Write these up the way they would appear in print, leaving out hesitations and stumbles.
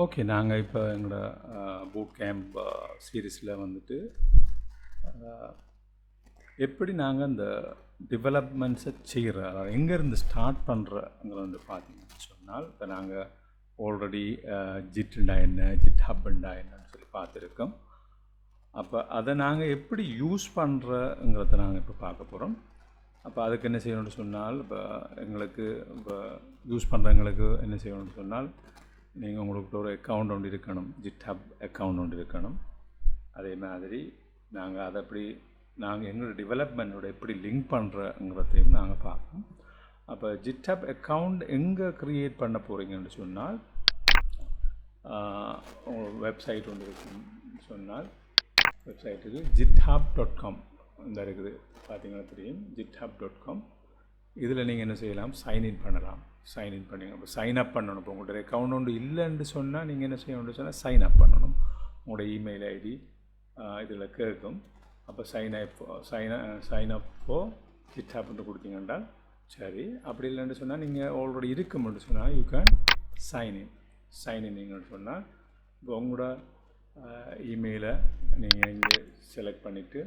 Okay. நாங்கள் இப்போ எங்களோட பூட் கேம்ப் சீரீஸில் வந்துட்டு எப்படி நாங்கள் இந்த டெவலப்மெண்ட்ஸை செய்கிற, அதாவது எங்கேருந்து ஸ்டார்ட் பண்ணுறங்கிற வந்து பார்த்தீங்கன்னு சொன்னால், இப்போ நாங்கள் ஆல்ரெடி ஜிட்டுண்டா என்ன, ஜிட் ஹப்புண்டா என்னன்னு சொல்லி பார்த்துருக்கோம். அப்போ அதை நாங்கள் எப்படி யூஸ் பண்ணுறங்கிறத நாங்கள் இப்போ பார்க்க போகிறோம். அப்போ அதுக்கு என்ன செய்யணும்னு சொன்னால், இப்போ எங்களுக்கு இப்போ யூஸ் பண்ணுறவங்களுக்கு என்ன செய்யணும்னு சொன்னால், நீங்கள் உங்களுக்கு ஒரு அக்கௌண்ட் ஒன்று இருக்கணும், ஜிட்ஹப் அக்கௌண்ட் ஒன்று இருக்கணும். அதே மாதிரி நாங்கள் அதை எப்படி நாங்கள் எங்களோட டெவலப்மெண்ட்டோட எப்படி லிங்க் பண்ணுறங்கிறதையும் நாங்கள் பார்ப்போம். அப்போ ஜிட்ஹப் அக்கௌண்ட் எங்கே க்ரியேட் பண்ண போகிறீங்கன்னு சொன்னால், வெப்சைட் ஒன்று இருக்குன்னு சொன்னால், வெப்சைட்டுக்கு github.com இந்த இருக்குது பார்த்தீங்கன்னா தெரியும், github.com. இதில் நீங்கள் என்ன செய்யலாம், சைன்இன் பண்ணலாம். சைன்இன் பண்ணிங்க. அப்போ சைன் அப் பண்ணணும். இப்போ உங்கள்கிட்ட அக்கௌண்ட் ஒன்று இல்லைன்னு சொன்னால் நீங்கள் என்ன செய்யணும்னு சொன்னால் சைன் அப் பண்ணணும். உங்களோட இமெயில் ஐடி இதில் கேட்கும். அப்போ சைன் அப் ஃபோ ஜிட்ஹப்னு கொடுத்தீங்கன்னா சரி. அப்படி இல்லைன்னு சொன்னால் நீங்கள் ஆல்ரெடி இருக்கும்னு சொன்னால் யூ கேன் சைன்இன் நீங்கள் சொன்னால் இப்போ உங்களோட இமெயிலை நீங்கள் இங்கே செலக்ட் பண்ணிவிட்டு,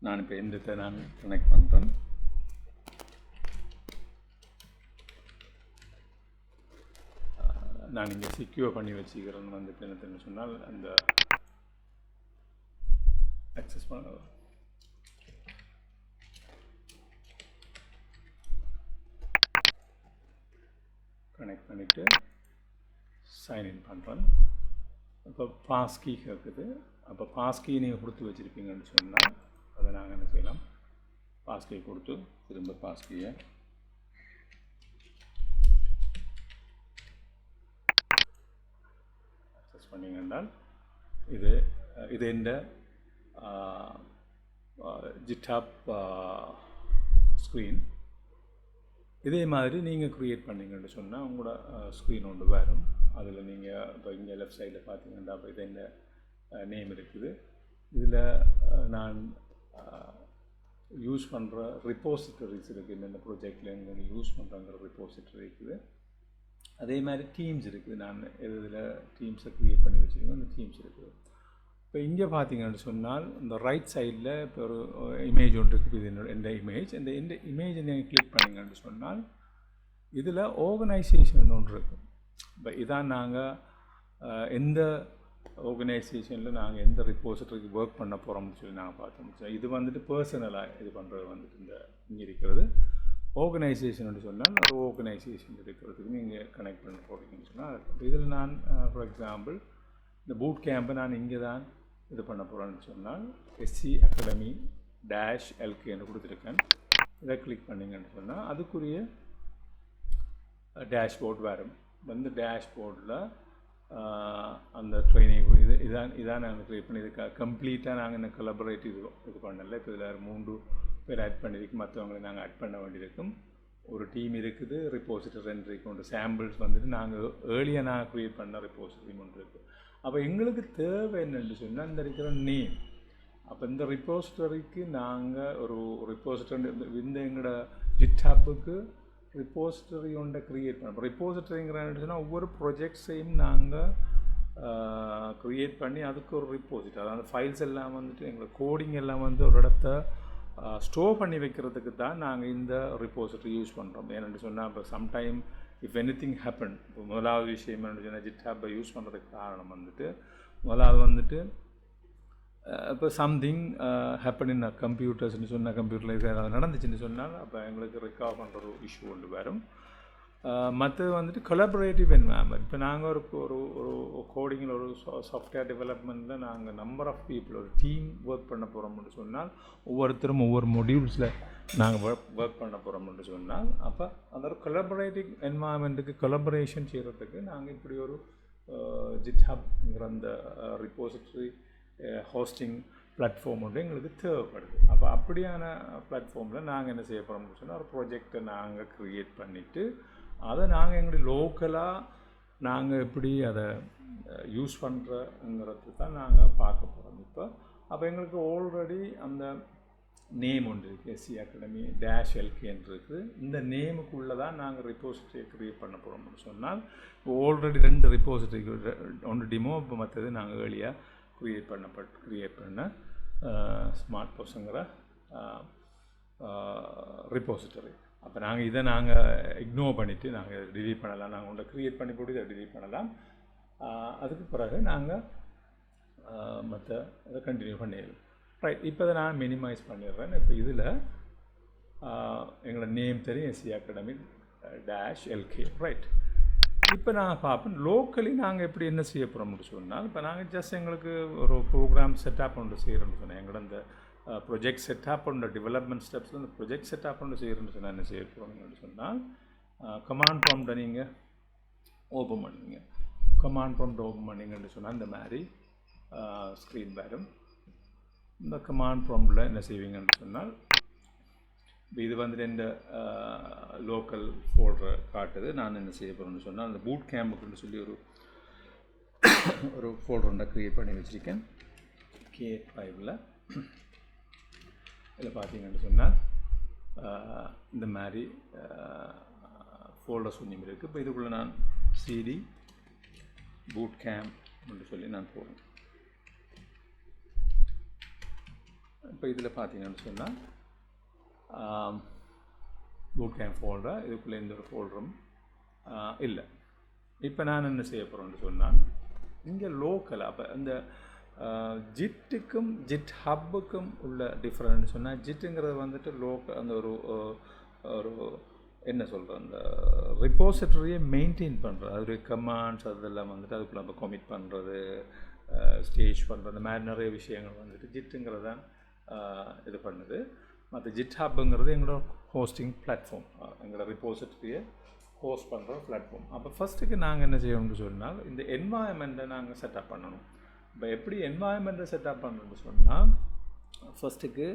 நான் இப்போ எந்த நான் கனெக்ட் பண்ணுறேன். நான் இங்கே செக்யூர் பண்ணி வச்சுக்கிறேன்னு வந்துட்டு என்னன்னு சொன்னால், அந்த அக்சஸ் பண்ண கனெக்ட் பண்ணிவிட்டு சைன்இன் பண்ணுறேன். இப்போ பாஸ்கி கேட்குது. அப்போ பாஸ்கி நீங்கள் கொடுத்து வச்சுருப்பீங்கன்னு சொன்னால் அதை நாங்கள் என்ன செய்யலாம், பாஸ்கி கொடுத்து திரும்ப பாஸ்கியை அக்சஸ் பண்ணிங்கன்னால் இது இந்த ஜிட்ஹப் ஸ்க்ரீன். இதே மாதிரி நீங்கள் க்ரியேட் பண்ணிங்கன்னு சொன்னால் உங்களோட ஸ்க்ரீன் ஒன்று வரும். அதில் நீங்கள் இப்போ இங்கே லெஃப்ட் சைடில் பார்த்தீங்கன்னா அப்போ இது இந்த நேம் இருக்குது. இதில் நான் யூஸ் பண்ணுற ரிப்போசிட்டரிஸ் இருக்குது. இந்த ப்ராஜெக்டில் எங்கே யூஸ் பண்ணுறங்கிற ரிப்போசிட்டரி இருக்குது. அதே மாதிரி டீம்ஸ் இருக்குது. நான் இதில் டீம்ஸை க்ரியேட் பண்ணி வச்சுருக்கேன். அந்த டீம்ஸ் இருக்குது. இப்போ இங்கே பார்த்தீங்கன்னு சொன்னால் இந்த ரைட் சைடில் இப்போ ஒரு இமேஜ் ஒன்று இருக்குது. இது இந்த இமேஜ். இந்த இமேஜை நீங்கள் கிளிக் பண்ணிங்கன்னு சொன்னால் இதில் ஆர்கனைசேஷன் ஒன்று இருக்குது. இப்போ இதான் நாங்கள் எந்த ஆர்கனைசேஷனில் நாங்கள் எந்த ரிப்போசிட்டரிக்கு ஒர்க் பண்ண போகிறோம்னு சொல்லி நாங்கள் பார்த்தோம். இது வந்துட்டு பர்சனலாக இது பண்ணுறது வந்துட்டு இந்த இங்கே இருக்கிறது. ஆர்கனைசேஷன் சொன்னால் ஒரு ஆர்கனைசேஷன் இருக்கிறதுக்கு நீங்கள் கனெக்ட் பண்ண போகிறீங்கன்னு சொன்னால் இதில் நான் ஃபார் எக்ஸாம்பிள் இந்த பூட் கேம்பை நான் இங்கே தான் இது பண்ண போகிறேன்னு சொன்னால் SC Academy -LKன்னு கொடுத்துருக்கேன். இதை கிளிக் பண்ணிங்கன்னு சொன்னால் அதுக்குரிய டேஷ்போர்ட் வரும். வந்து டேஷ்போர்டில் அந்த ட்ரைனிங் இதான் நாங்கள் க்ரியேட் பண்ணி இதுக்காக கம்ப்ளீட்டாக நாங்கள் இந்த கொலபரேட்டிவ் இது பண்ணல. இப்போ இதில் 3 பேர் ஆட் பண்ணியிருக்கு. மற்றவங்களை நாங்கள் ஆட் பண்ண வேண்டியிருக்கும். ஒரு டீம் இருக்குது. ரிப்போசிட்டரி 2 இருக்குது. சாம்பிள்ஸ் வந்துட்டு நாங்கள் ஏர்லியாக நான் க்ரியேட் பண்ண ரிப்போசிட்டரி 3 இருக்குது. அப்போ எங்களுக்கு தேவை என்னென்னு சொன்னால் இந்த இருக்கிற நேம். அப்போ இந்த ரிப்போசிட்டரிக்கு நாங்கள் ஒரு ரிப்போசிட்டரி இந்த எங்களோட ஜிட்ஹப்புக்கு ரிப்போசிட்டரி ஒன்றை க்ரியேட் பண்ணோம். ரிப்போசிட்டரிங்கிறன்னு சொன்னால் ஒவ்வொரு ப்ரொஜெக்ட்ஸையும் நாங்கள் க்ரியேட் பண்ணி அதுக்கு ஒரு ரிப்போசிட்டரி, அதாவது ஃபைல்ஸ் எல்லாம் வந்துட்டு எங்களை கோடிங் எல்லாம் வந்து ஒரு இடத்த ஸ்டோர் பண்ணி வைக்கிறதுக்கு தான் நாங்கள் இந்த ரிப்போசிட்டரி யூஸ் பண்ணுறோம். ஏன்னு சொன்னால் இப்போ சம்டைம் இஃப் எனிதிங் ஹேப்பன், இப்போ முதலாவது விஷயம் என்னென்னு சொன்னால் ஜிட்ஹப்பை யூஸ் பண்ணுறதுக்கு காரணம் வந்துட்டு முதலாவது வந்துட்டு இப்போ சம்திங் ஹேப்பன் இன் கம்ப்யூட்டர்ஸ்ன்னு சொன்னால் கம்ப்யூட்டரில் ஏதாவது நடந்துச்சுன்னு சொன்னால் அப்போ எங்களுக்கு ரெக்கவர் பண்ணுற ஒரு இஷ்யூ ஒன்று வரும். மற்றது வந்துட்டு கொலாபரேட்டிவ் என்வாயர்மெண்ட். இப்போ நாங்கள் ஒரு கோடிங்கில் ஒரு சாஃப்ட்வேர் டெவலப்மெண்ட்டில் நாங்கள் நம்பர் ஆஃப் பீப்புள் ஒரு டீம் ஒர்க் பண்ண போகிறோம்னு சொன்னால் ஒவ்வொருத்தரும் ஒவ்வொரு மொடியூல்ஸில் நாங்கள் ஒர்க் பண்ண போகிறோம்னு சொன்னால் அப்போ அந்த ஒரு கொலாபரேட்டிவ் என்வாயர்மெண்ட்டுக்கு கொலாபரேஷன் செய்கிறதுக்கு நாங்கள் இப்படி ஒரு ஜிட்ஹப்ங்கிற அந்த ரிப்போசிட்டரி ஹோஸ்டிங் பிளாட்ஃபார்ம் ஒன்று எங்களுக்கு தேவைப்படுது. அப்போ அப்படியான பிளாட்ஃபார்மில் நாங்கள் என்ன செய்ய போகிறோம்னு சொன்னால் ஒரு ப்ராஜெக்டை நாங்கள் க்ரியேட் பண்ணிவிட்டு அதை நாங்கள் எங்களுடைய லோக்கலாக நாங்கள் எப்படி அதை யூஸ் பண்ணுறங்கிறது தான் நாங்கள் பார்க்க போகிறோம் இப்போ. அப்போ எங்களுக்கு ஆல்ரெடி அந்த நேம் ஒன்று இருக்குது, எஸ்சி அகாடமி டேஷ் எல்கேன்னு இருக்குது. இந்த நேமுக்குள்ளே தான் நாங்கள் ரிப்போசிட்டரியை க்ரியேட் பண்ண போகிறோம்னு சொன்னால், ஆல்ரெடி 2 ரிப்போசிட்டரி, ஒன்று டிமோ, இப்போ மற்றது நாங்கள் ஏர்லியாக க்ரியேட் பண்ண ஸ்மார்ட் போஸ்ங்கிற ரிப்போசிட்டரி. அப்போ நாங்கள் இதை இக்னோர் பண்ணிவிட்டு நாங்கள் டிலீட் பண்ணலாம். நாங்கள் ஒன்றை க்ரியேட் பண்ணி போட்டு இதை டிலீட் பண்ணலாம். அதுக்கு பிறகு நாங்கள் மற்ற இதை கண்டினியூ பண்ணிடலாம். ரைட், இப்போ அதை நான் மினிமைஸ் பண்ணிடுறேன். இப்போ இதில் எங்களோட நேம் தெரியும், SC academy dash LK. Right, இப்போ நான் பார்ப்பேன் லோக்கலி நாங்கள் எப்படி என்ன செய்ய போகிறோம்னு சொன்னால், இப்போ நாங்கள் ஜஸ்ட் எங்களுக்கு ஒரு ப்ரோக்ராம் செட்டப் ஒன்று செய்கிறோம்னு சொன்னேன். எங்களோட இந்த ப்ரொஜெக்ட் செட்டப் பண்ணுற டெவலப்மெண்ட் ஸ்டெப்ஸில் இந்த ப்ரொஜெக்ட் செட்டப் ஒன்று செய்கிறோம்னு சொன்னால் என்ன செய்ய போகிறோம்னு சொன்னால், கமாண்ட் ப்ராம்ப்டை நீங்கள் ஓப்பன் பண்ணுவீங்க. கமாண்ட் ப்ராம்ப்ட் ஓப்பன் பண்ணிங்கன்னு சொன்னால் இந்த மாதிரி ஸ்க்ரீன் வரும். இந்த கமாண்ட் ப்ராம்ப்டில் என்ன செய்வீங்கன்னு சொன்னால், இது வந்துட்டு இந்த லோக்கல் ஃபோல்டரை காட்டுது. நான் என்ன செய்ய போகிறேன்னு சொன்னால், அந்த பூட் கேம்புக்குன்னு சொல்லி ஒரு ஃபோல்டர் ஒன்றை க்ரியேட் பண்ணி வச்சுருக்கேன் K5ல். இதில் பார்த்தீங்கன்னு சொன்னால் இந்த மாதிரி ஃபோல்டர்ஸ் ஒன்றும் இருக்குது. இப்போ இதுக்குள்ளே நான் CD பூட் கேம்ப் அப்படின்னு சொல்லி நான் போடுறேன். இப்போ இதில் பார்த்தீங்கன்னு சொன்னால் பூட் கேம்ப் ஃபோல்டர், இதுக்குள்ளே எந்த ஒரு ஃபோல்டரும் இல்லை. இப்போ நான் என்ன செய்ய போகிறேன்னு சொன்னால், இங்கே லோக்கல் அப்போ இந்த ஜிட்டுக்கும் ஜிட் ஹப்புக்கும் உள்ள டிஃப்ரெண்ட் சொன்னால், ஜிட்டுங்கிறது வந்துட்டு லோக்கல் அந்த ஒரு என்ன சொல்கிறேன், அந்த ரிப்போசிட்டரியை மெயின்டைன் பண்ணுறது, அதோடைய கமாண்ட்ஸ் அதெல்லாம் வந்துட்டு அதுக்குள்ளே நம்ம கமிட் பண்ணுறது, ஸ்டேஜ் பண்ணுறது, இந்த மாதிரி நிறைய விஷயங்கள் வந்துட்டு ஜிட்டுங்கிறது தான் இது பண்ணுது. மற்ற ஜிட் ஹப்புங்கிறது எங்களோட ஹோஸ்டிங் பிளாட்ஃபார்ம், எங்களோட ரிப்போசிட்டரியை ஹோஸ்ட் பண்ணுற பிளாட்ஃபார்ம். அப்போ ஃபஸ்ட்டுக்கு நாங்கள் என்ன செய்யணும்னு சொன்னால், இந்த என்வாயன்மெண்ட்டை நாங்கள் செட்டப் பண்ணணும். இப்போ எப்படி என்வாயன்மெண்ட்டை செட்டப் பண்ணணும்னு சொன்னால், ஃபஸ்ட்டுக்கு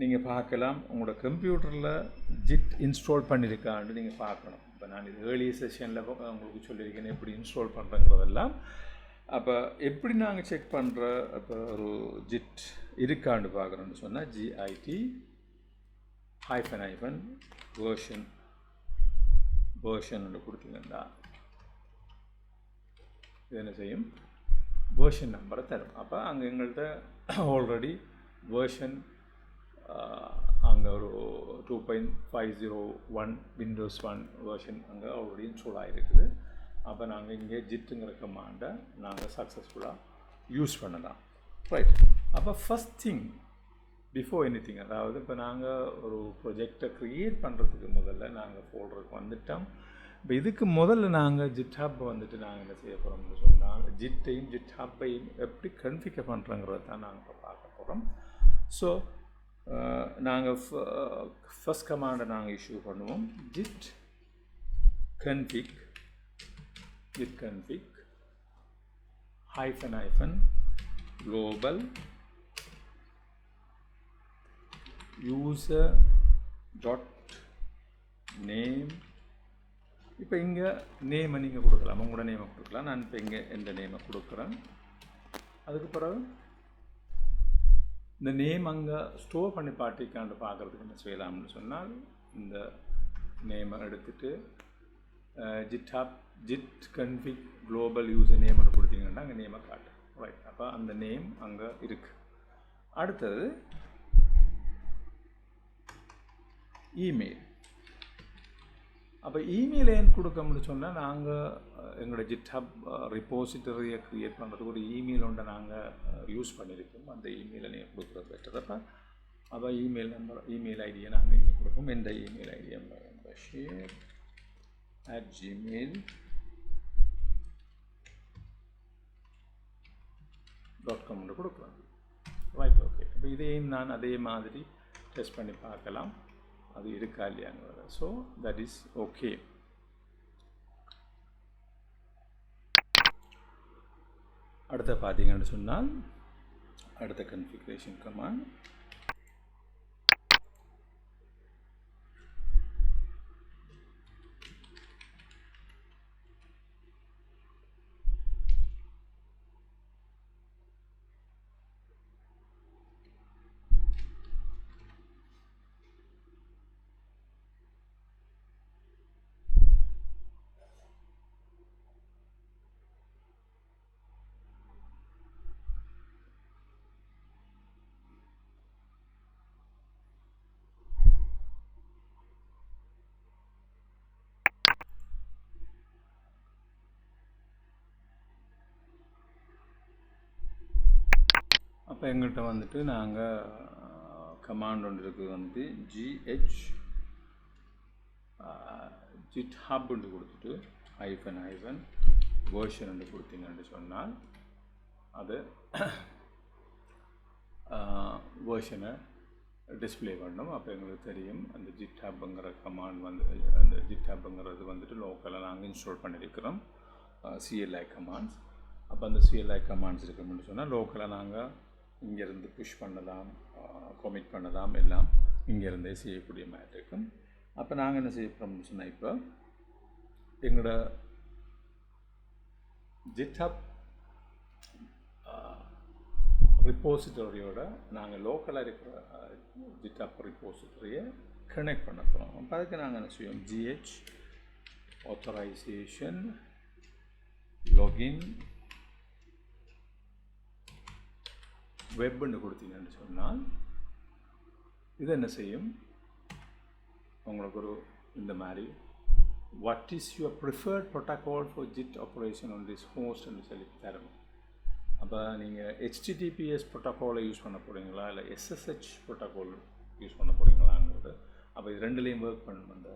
நீங்கள் பார்க்கலாம், உங்களோட கம்ப்யூட்டரில் ஜிட் இன்ஸ்டால் பண்ணியிருக்கான்னு நீங்கள் பார்க்கணும். இப்போ நான் இது ஏர்லி செஷனில் உங்களுக்கு சொல்லியிருக்கேன் எப்படி இன்ஸ்டால் பண்ணுறங்கிறதெல்லாம். அப்போ எப்படி நாங்கள் செக் பண்ணுற, இப்போ ஒரு ஜிட் இருக்கான்னு பார்க்குறோன்னு சொன்னால், GIT வேர்ஷன் கொடுத்தீங்கன்னா இது என்ன செய்யும், வேர்ஷன் நம்பரை தரும். அப்போ அங்கே எங்கள்கிட்ட ஆல்ரெடி வேர்ஷன் அங்கே ஒரு 2.501 Windows 1 வேர்ஷன் அங்கே ஆல்ரெடி இன்ஸ்டால் ஆகிருக்குது. அப்போ நாங்கள் இங்கே ஜிட்டுங்கிற கமாண்டை நாங்கள் சக்ஸஸ்ஃபுல்லாக யூஸ் பண்ணலாம். ரைட், அப்போ first thing before any thing, அதாவது இப்போ நாங்கள் ஒரு ப்ரொஜெக்டை க்ரியேட் பண்ணுறதுக்கு முதல்ல நாங்கள் ஃபோல்டருக்கு வந்துட்டோம். இப்போ இதுக்கு முதல்ல நாங்கள் ஜிட்ஹப் வந்துட்டு நாங்கள் என்ன செய்ய போகிறோம்னு சொன்னால், ஜிட்டையும் ஜிட்ஹப்பையும் எப்படி கன்ஃபிகர் பண்ணுறங்கிறத தான் நாங்கள் இப்போ பார்க்க போகிறோம். ஸோ நாங்கள் ஃபஸ்ட் கமாண்டை நாங்கள் இஷ்யூ பண்ணுவோம், GID config global user dot name. இப்போ இங்கே நேமை நீங்கள் கொடுக்கலாம், உங்களோட நேமை கொடுக்கலாம். நான் இப்போ இங்கே எந்த நேமை கொடுக்குறேன். அதுக்கு பிறகு இந்த நேம் அங்கே ஸ்டோர் பண்ணி பாட்டிக்காண்டு பார்க்குறதுக்கு என்ன செய்யலாம்னு சொன்னால், இந்த நேமை எடுத்துகிட்டு ஜிட் கன்ஃபிக் குளோபல் யூசர் நேம்னு கொடுத்தீங்கன்னா அங்கே நேமை காட்டு. ரைட், அப்போ அந்த நேம் அங்கே இருக்குது. அடுத்தது இமெயில். அப்போ இமெயில் ஏன் கொடுக்கணும்னு சொன்னால், நாங்கள் எங்களோட ஜிட்ஹப் ரிப்போசிட்டரியை க்ரியேட் பண்ணுறதுக்கு ஒரு இமெயில் ஒன்றை நாங்கள் யூஸ் பண்ணியிருக்கோம். அந்த இமெயிலை நீங்கள் கொடுக்குறது பெட்டர். அப்போ இமெயில் ஐடியை நாங்கள் இங்கே கொடுப்போம். எந்த இமெயில் ஐடியை bashir@gmail.com கொடுக்குறோம். Right, okay. இப்போ இதையும் நான் அதே மாதிரி டெஸ்ட் பண்ணி பார்க்கலாம், அது இருக்கா இல்லையாங்கிறத. So that is okay. அடுத்த பார்த்தீங்கன்னு சொன்னால், அடுத்த கன்ஃபிகரேஷன் கமாண்ட் அப்போ எங்கள்கிட்ட வந்துட்டு நாங்கள் கமாண்ட் ஒன்று இருக்குது வந்து GitHubன்னு கொடுத்துட்டு -, version கொடுத்தீங்கன்னு சொன்னால் அது வேர்ஷனை டிஸ்பிளே பண்ணணும். அப்போ எங்களுக்கு தெரியும் அந்த GitHubங்கிற கமாண்ட் வந்து அந்த GitHubங்கிறது வந்துட்டு லோக்கலாக நாங்கள் இன்ஸ்டால் பண்ணியிருக்கிறோம் CLI கமாண்ட்ஸ். அப்போ அந்த CLI கமாண்ட்ஸ் இருக்குன்னு சொன்னால் லோக்கலாக நாங்கள் இங்கேருந்து புஷ் பண்ணலாம், கமிட் பண்ணலாம், எல்லாம் இங்கேருந்தே செய்யக்கூடிய மாதிரி இருக்கும். அப்போ நாங்கள் என்ன செய்ய போகிறோம்னு சொன்னால் இப்போ எங்களோட GitHub ரிப்போசிட்டரியோட நாங்கள் லோக்கலாக இருக்கிற GitHub ரிப்போசிட்டரியை கனெக்ட் பண்ண போகிறோம். அப்போ அதுக்கு நாங்கள் என்ன செய்வோம், GH authorization login வெப்னு கொடுத்தீங்கன்னு சொன்னால் இது என்ன செய்யும், உங்களுக்கு ஒரு இந்த மாதிரி what is your preferred protocol for Git operation on this host ன்னு சொல்லி தரும். அப்போ நீங்கள் HTTPS ப்ரோட்டோக்காலை யூஸ் பண்ண போகிறீங்களா இல்லை SSH ப்ரோட்டோக்கால் யூஸ் பண்ண போகிறீங்களாங்கிறது. அப்போ இது ரெண்டுலேயும் ஒர்க் பண்ணணும். அந்த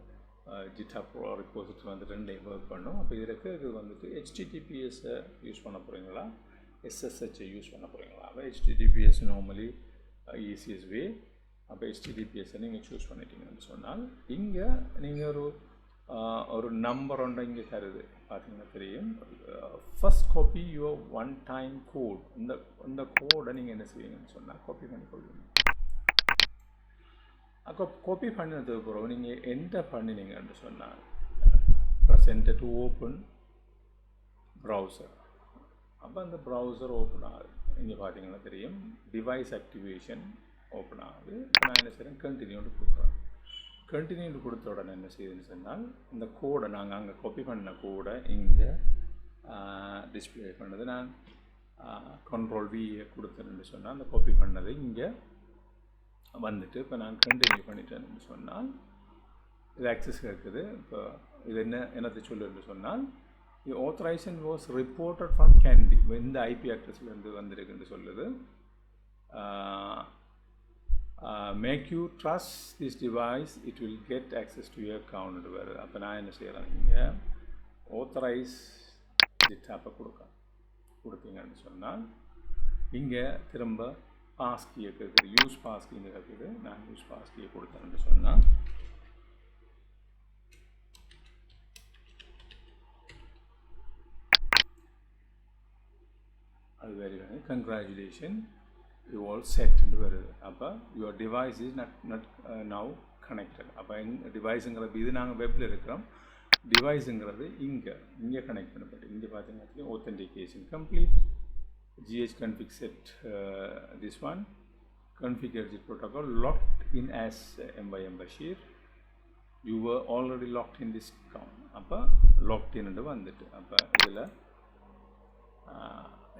GitHub ரிப்போசிட்டரி வந்து ரெண்டுலேயும் ஒர்க் பண்ணணும். அப்போ இது வந்துட்டு HTTPSஸை யூஸ் பண்ண போகிறீங்களா SSHஐ யூஸ் பண்ண போகிறீங்களா. அப்போ HTTPS நார்மலி ஈஸியஸ்ட் வே. அப்போ HTTPSஸை நீங்கள் சூஸ் பண்ணிட்டீங்கன்னு சொன்னால் இங்கே நீங்கள் ஒரு நம்பர் ஒன்றை இங்கே தருது பார்த்தீங்கன்னா தெரியும். First copy your one time code. இந்த கோடை நீங்கள் என்ன செய்வீங்கன்னு சொன்னால் காப்பி பண்ணி கொள்வீங்க. அப்போ காப்பி பண்ணினதுக்கு பிறகு நீங்கள் என்டர் பண்ணினீங்கன்னு சொன்னால் ப்ரெசென்ட் டு ஓப்பன் ப்ரௌசர். அப்போ அந்த ப்ரௌசர் ஓப்பன் ஆகுது. இங்கே பார்த்தீங்கன்னா தெரியும் டிவைஸ் ஆக்டிவேஷன் ஓப்பன் ஆகுது. நான் என்ன செய்கிறேன், கண்டினியூன்னு கொடுக்குறேன். கண்டினியூ கொடுத்த உடனே என்ன செய்யுதுன்னு சொன்னால் இந்த கோடை நாங்கள் அங்கே காப்பி பண்ண கோடை இங்கே டிஸ்பிளே பண்ணது. நான் Ctrl+V கொடுத்தேன்னு சொன்னால் அந்த காப்பி பண்ணது இங்கே வந்துட்டு இப்போ நான் கண்டினியூ பண்ணிட்டேன்னு சொன்னால் இது ஆக்சஸ் இருக்குது. இப்போ இது என்னத்தை சொல்லுன்னு சொன்னால் authorisation was reported from candy, இந்த ஐபி அட்ரஸ்லேருந்து வந்திருக்குன்னு சொல்லுது. Make you trust this device, it will get access to your account. அப்போ நான் என்ன செய்கிறேன், இங்கே ஆத்தரைஸ் GitHub கொடுத்தீங்கன்னு சொன்னால் இங்கே திரும்ப பாஸ்கியை கேட்குது, யூஸ் பாஸ்கின்னு கேட்குது. நான் யூஸ் பாஸ்கியை கொடுத்தேன்னு சொன்னால் அது very congratulation you all set ன்னு வருது. அப்போ your device is not now connected. அப்போ டிவைஸுங்கிறது இது நாங்கள் வெப்பில் இருக்கிறோம், டிவைஸுங்கிறது இங்கே கனெக்ட் பண்ணப்பட்டு இங்கே பார்த்தீங்கன்னா authentication complete, GH config set this one, configure Git protocol, locked in as MYM Bashir, you were already locked in this account. அப்போ locked in வந்துட்டு அப்போ இதில்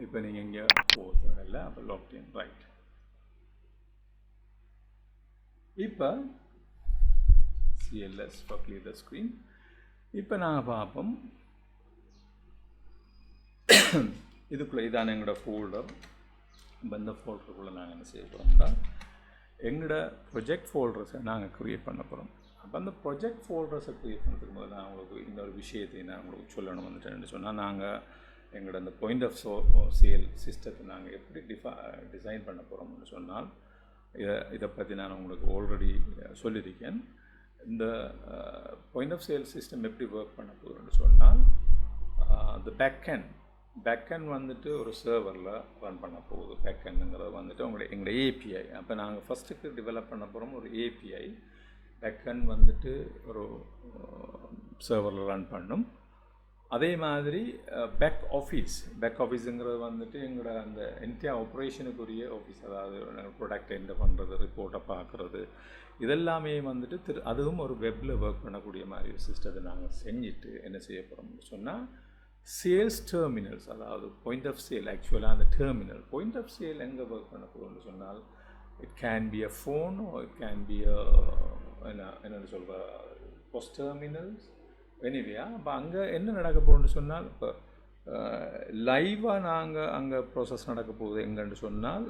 இப்போ நீங்கள் இங்கே போகிறதில்ல. அப்போ லாக்ட் இன் ரைட். இப்போ CLS for clear the screen. இப்போ நாங்கள் பார்ப்போம் இதுக்குள்ளே இதான எங்களோட ஃபோல்டர். இந்த ஃபோல்டருக்குள்ளே நாங்கள் என்ன செய்ய போகிறோம்னா எங்களோட ப்ரொஜெக்ட் ஃபோல்டர்ஸை நாங்கள் க்ரியேட் பண்ண போகிறோம். அப்போ அந்த ப்ரொஜெக்ட் ஃபோல்டர்ஸை க்ரியேட் பண்ணுறதுக்கு முதல்ல நான் உங்களுக்கு இன்னொரு விஷயத்தை நான் உங்களுக்கு சொல்லணும் வந்துட்டேன்னு சொன்னால் நாங்கள் எங்களோட அந்த பாயிண்ட் ஆஃப் சேல் சிஸ்டத்தை நாங்கள் எப்படி டிசைன் பண்ண போகிறோம்னு சொன்னால் இதை பற்றி நான் உங்களுக்கு ஆல்ரெடி சொல்லியிருக்கேன். இந்த பாயிண்ட் ஆஃப் சேல் சிஸ்டம் எப்படி ஒர்க் பண்ண போகிறோம்னு சொன்னால் இந்த பேக்கெண்ட் வந்துட்டு ஒரு சர்வரில் ரன் பண்ண போகுது. பேக்கெண்டுங்கிறது வந்துட்டு எங்களோட ஏபிஐ. அப்போ நாங்கள் ஃபஸ்ட்டுக்கு டெவலப் பண்ண போகிறோம் ஒரு ஏபிஐ. பேக்கெண்ட் வந்துட்டு ஒரு சர்வரில் ரன் பண்ணும். அதே மாதிரி பேக் ஆஃபீஸுங்கிறது வந்துட்டு எங்களோட அந்த என்டையர் ஆப்ரேஷனுக்குரிய ஆஃபீஸ், அதாவது ப்ராடக்ட் என்டர் பண்ணுறது, ரிப்போர்ட்டை பார்க்குறது, இதெல்லாமே வந்துட்டு அதுவும் ஒரு வெப்பில் ஒர்க் பண்ணக்கூடிய மாதிரி ஒரு சிஸ்டத்தை நாங்கள் செஞ்சுட்டு என்ன செய்ய போகிறோம்னு சொன்னால் சேல்ஸ் டெர்மினல்ஸ், அதாவது பாயிண்ட் ஆஃப் சேல். ஆக்சுவலாக அந்த டெர்மினல் பாயிண்ட் ஆஃப் சேல் எங்கே ஒர்க் பண்ண போகிறோம்னு சொன்னால் it can be a phone, it can be என்னென்னு சொல்கிற போஸ்ட் டெர்மினல்ஸ் எனிவே. அப்போ அங்கே என்ன நடக்க போகிறோம்னு சொன்னால் இப்போ லைவாக நாங்கள் அங்கே ப்ராசஸ் நடக்க போகுது எங்கன்னு சொன்னால்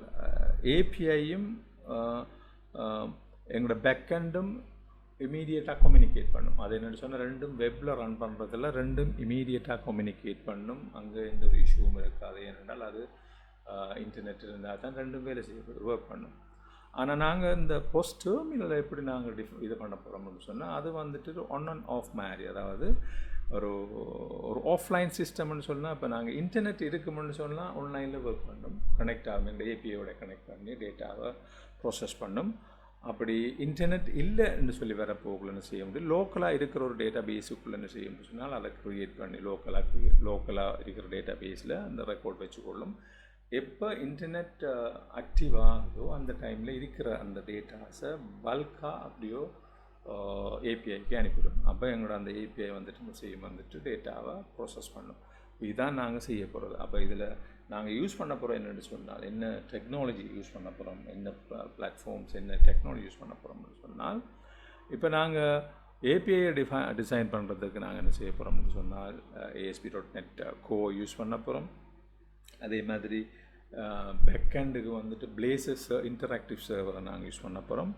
ஏபிஐயும் எங்களோட பேக்கெண்டும் இமீடியட்டாக கம்யூனிகேட் பண்ணும். அது என்னென்னு சொன்னால் ரெண்டும் வெப்பில் ரன் பண்ணுறதில்ல, ரெண்டும் இமீடியட்டாக கம்யூனிகேட் பண்ணும். அங்கே எந்த ஒரு இஷ்யூவும் இருக்காது. ஏனென்றால் அது இன்டர்நெட் இருந்தால் தான் ரெண்டும் வேலை செய்யப்படுது, ஒர்க் பண்ணும். ஆனால் நாங்கள் இந்த போஸ்ட் டெர்மினலில் எப்படி நாங்கள் இது பண்ண போகிறோம்னு சொன்னால் அது வந்துட்டு ஆன் அண்ட் ஆஃப் மாதிரி, அதாவது ஒரு ஆஃப்லைன் சிஸ்டம்னு சொன்னால் இப்போ நாங்கள் இன்டர்நெட் இருக்குமென்னு சொன்னால் ஆன்லைனில் ஒர்க் பண்ணும், கனெக்ட் ஆகும், இந்த ஏபிஐயோட கனெக்ட் பண்ணி டேட்டாவை ப்ராசஸ் பண்ணும். அப்படி இன்டர்நெட் இல்லைன்னு சொல்லி வர போகலன்னு செய்ய முடியும். லோக்கலாக இருக்கிற ஒரு டேட்டா பேஸுக்குள்ளேன்னு செய்ய முடியும் சொன்னால் அதை க்ரியேட் பண்ணி லோக்கலாக இருக்கிற டேட்டா பேஸில் அந்த ரெக்கார்ட் வச்சுக்கொள்ளும். எப்போ இன்டர்நெட் ஆக்டிவ் ஆகுதோ அந்த டைமில் இருக்கிற அந்த டேட்டாஸை பல்காக அப்படியோ ஏபிஐக்கு அனுப்பிவிடும். அப்போ எங்களோட அந்த ஏபிஐ வந்துட்டு டேட்டாவை ப்ராசஸ் பண்ணும். இதுதான் நாங்கள் செய்ய போகிறது. அப்போ இதில் நாங்கள் யூஸ் பண்ண போகிறோம் என்னென்னு சொன்னால், என்ன டெக்னாலஜி யூஸ் பண்ண போகிறோம், என்ன பிளாட்ஃபார்ம்ஸ், என்ன டெக்னாலஜி யூஸ் பண்ண போகிறோம்னு சொன்னால், இப்போ நாங்கள் ஏபிஐயை டிசைன் பண்ணுறதுக்கு நாங்கள் என்ன செய்ய போகிறோம்னு சொன்னால் ASP.NET Core யூஸ் பண்ண போகிறோம். அதே மாதிரி பேக்கெண்டுக்கு வந்துட்டு Blazor இன்டராக்டிவ் சர்வரை நாங்கள் யூஸ் பண்ண போகிறோம்.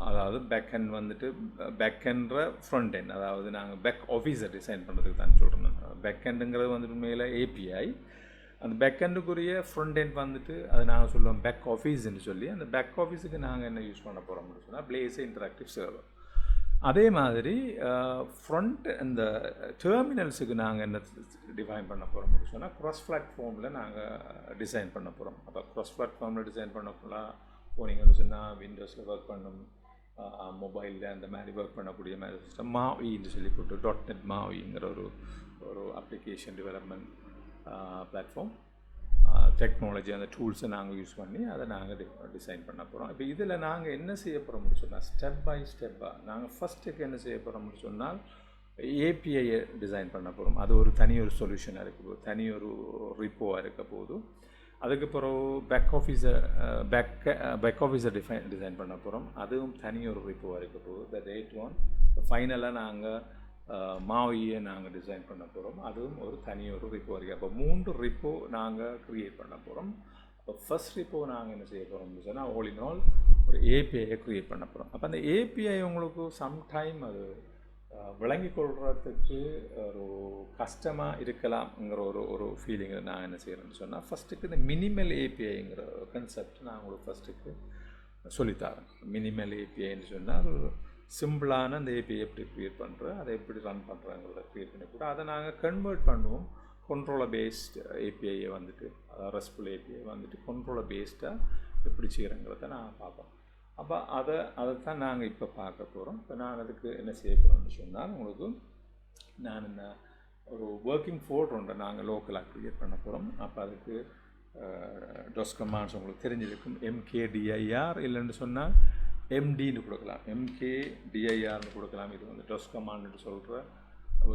அதாவது பேக்கெண்ட் வந்துட்டு பேக்கெண்ட்ற ஃப்ரண்ட் எண்ட், அதாவது நாங்கள் பேக் ஆஃபீஸை டிசைன் பண்ணுறதுக்கு தான் சொல்கிறேன். பேக்கெண்டுங்கிறது வந்துட்டு மேலே ஏபிஐ, அந்த பேக்கெண்டுக்குரிய ஃப்ரண்ட் எண்ட் வந்துட்டு அது நாங்கள் சொல்லுவோம் பேக் ஆஃபீஸ்ன்னு சொல்லி. அந்த பேக் ஆஃபீஸுக்கு நாங்கள் என்ன யூஸ் பண்ண போகிறோம்னு சொன்னால் Blazor இன்டராக்டிவ் சர்வர். அதே மாதிரி ஃப்ரண்ட் இந்த டெர்மினல்ஸுக்கு நாங்கள் என்ன டிஃபைன் பண்ண போகிறோம்னு சொன்னால் க்ராஸ் பிளாட்ஃபார்மில் நாங்கள் டிசைன் பண்ண போகிறோம். அப்போ க்ராஸ் பிளாட்ஃபார்மில் டிசைன் பண்ணக்குள்ளே போனீங்கன்னு சொன்னால் விண்டோஸில் ஒர்க் பண்ணும், மொபைலில் அந்த மாதிரி ஒர்க் பண்ணக்கூடிய மாதிரி சிஸ்டம் மாவின்னு சொல்லி போட்டு .NET மாவிங்கிற ஒரு அப்ளிகேஷன் டெவலப்மெண்ட் பிளாட்ஃபார்ம் டெக்னாலஜி, அந்த டூல்ஸை நாங்கள் யூஸ் பண்ணி அதை நாங்கள் டிசைன் பண்ண போகிறோம். இப்போ இதில் நாங்கள் என்ன செய்ய போகிறோம்னு சொன்னால் ஸ்டெப் பை ஸ்டெப்பாக நாங்கள் ஃபஸ்ட்டுக்கு என்ன செய்ய போகிறோம்னு சொன்னால் ஏபிஐயை டிசைன் பண்ண போகிறோம். அது ஒரு தனி ஒரு சொல்யூஷனாக இருக்க போகுது, தனி ஒரு ரிப்போவாக இருக்க போகுது. அதுக்கு பிறகு பேக் ஆஃபீஸை டிசைன் பண்ண போகிறோம். அதுவும் தனி ஒரு ரிப்போவாக இருக்க போகுது. ரேட் ஒன் ஃபைனலாக நாங்கள் மாவியை நாங்கள் டிசைன் பண்ண போகிறோம். அதுவும் ஒரு தனி ஒரு ரிப்போ இருக்குது. அப்போ 3 ரிப்போ நாங்கள் க்ரியேட் பண்ண போகிறோம். அப்போ ஃபஸ்ட் ரிப்போ நாங்கள் என்ன செய்ய போகிறோம்னு சொன்னால் ஆல் இன் ஆல் ஒரு ஏபிஐயை க்ரியேட் பண்ண போகிறோம். அப்போ அந்த ஏபிஐ உங்களுக்கு சம்டைம் அது விளங்கி கொள்கிறதுக்கு ஒரு கஷ்டமாக இருக்கலாம்ங்கிற ஒரு ஃபீலிங்கில் நான் என்ன செய்கிறேன்னு சொன்னால் ஃபஸ்ட்டுக்கு இந்த மினிமல் ஏபிஐங்கிற கன்செப்ட் நான் உங்களுக்கு ஃபஸ்ட்டுக்கு சொல்லித்தரேன். மினிமல் ஏபிஐன்னு சொன்னால் ஒரு சிம்பிளான அந்த ஏபிஐ எப்படி க்ரியேட் பண்ணுறேன், அதை எப்படி ரன் பண்ணுறாங்கிறத க்ரியேட் பண்ணி கூட அதை நாங்கள் கன்வெர்ட் பண்ணுவோம். கண்ட்ரோலர் பேஸ்ட் ஏபிஐயை வந்துட்டு ரெஸ்ட்ஃபுல் ஏபிஐ வந்துட்டு கண்ட்ரோலர் பேஸ்டாக எப்படி செய்கிறேங்கிறத நான் பார்ப்போம். அப்போ அதைத்தான் நாங்கள் இப்போ பார்க்க போகிறோம். இப்போ நான் அதுக்கு என்ன செய்ய போகிறோம்னு சொன்னால் உங்களுக்கு நான் என்ன ஒரு ஒர்க்கிங் ஃபோல்டர் ஒன்றை நாங்கள் லோக்கலாக க்ரியேட் பண்ண போகிறோம். அப்போ அதுக்கு டொஸ் கமாண்ட்ஸ் உங்களுக்கு தெரிஞ்சிருக்கும். MKDIR இல்லைன்னு சொன்னால் MDன்னு கொடுக்கலாம், MKDIRனு கொடுக்கலாம். இது வந்து டொஸ் கமாண்ட்னு சொல்கிற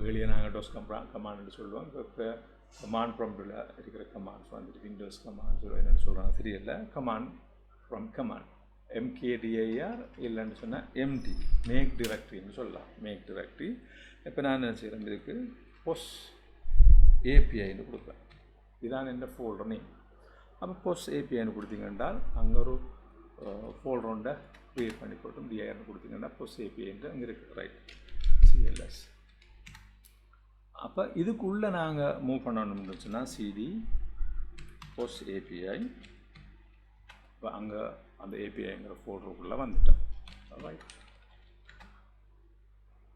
வெளியே நாங்கள் டொஸ் கமாண்ட்னு சொல்லுவோம். இப்போ கமாண்ட் ப்ராம்ப்டில் இருக்கிற கமாண்ட்ஸ் வந்துட்டு விண்டோஸ் கமாண்ட்ஸ் என்னென்னு சொல்கிறாங்க தெரியல. கமாண்ட் MKDIR இல்லைன்னு சொன்னால் MD மேக் டிரெக்டரின்னு சொல்லலாம், மேக் டிரெக்டரி. இப்போ நான் என்ன செய்கிறேன், இதுக்கு POS APIன்னு கொடுப்பேன். இதான் என்ன ஃபோல்டர் நேம். அப்போ POS APIன்னு கொடுத்தீங்கன்றால் அங்கே ஒரு ஃபோல்டர் ஒன்றை க்ரியேட் பண்ணி போட்டு DIRனு கொடுத்தீங்கன்னா POS APIன்ட்டு அங்கே இருக்குது, ரைட், CLS. அப்போ இதுக்குள்ளே நாங்கள் மூவ் பண்ணணும்னு சொன்னால் CD POS API. இப்போ அங்கே அந்த ஏபிஐங்கிற ஃபோல்டருக்குள்ளே வந்துட்டோம், ரைட்,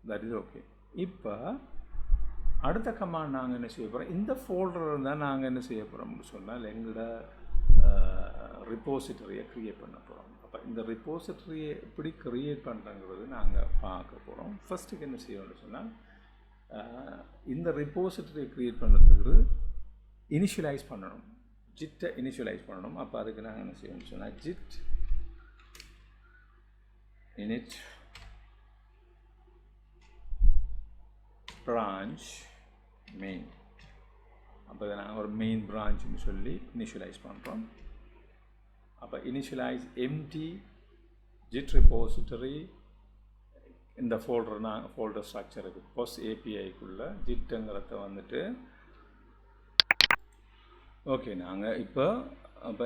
தட் இஸ் ஓகே. இப்போ அடுத்த கமாண்ட் நாங்கள் என்ன செய்ய போகிறோம், இந்த ஃபோல்டர் இருந்தால் நாங்கள் என்ன செய்ய போகிறோம்னு சொன்னால் எங்களோட ரிப்போசிட்டரியை க்ரியேட் பண்ண போகிறோம். அப்போ இந்த ரிப்போசிட்டரியை எப்படி க்ரியேட் பண்ணுறங்கிறது நாங்கள் பார்க்க போகிறோம். ஃபஸ்ட்டுக்கு என்ன செய்யணும்னு சொன்னால் இந்த ரிப்போசிட்டரியை க்ரியேட் பண்ணுறதுக்கு இனிஷியலைஸ் பண்ணணும், ஜிட்டை இனிஷியலைஸ் பண்ணணும். அப்போ அதுக்கு நாங்கள் என்ன செய்யணும்னு சொன்னால் ஜிட் init branch main. அப்போ இதை நாங்கள் ஒரு மெயின் பிரான்ச்னு சொல்லி இனிஷியலைஸ் பண்ணுறோம். அப்போ இனிஷியலைஸ் empty git repository இந்த ஃபோல்டர் ஸ்ட்ரக்சருக்கு போஸ்ட் ஏபிஐக்குள்ளே ஜிட்டுங்கிறத வந்துட்டு ஓகே நாங்கள் இப்போ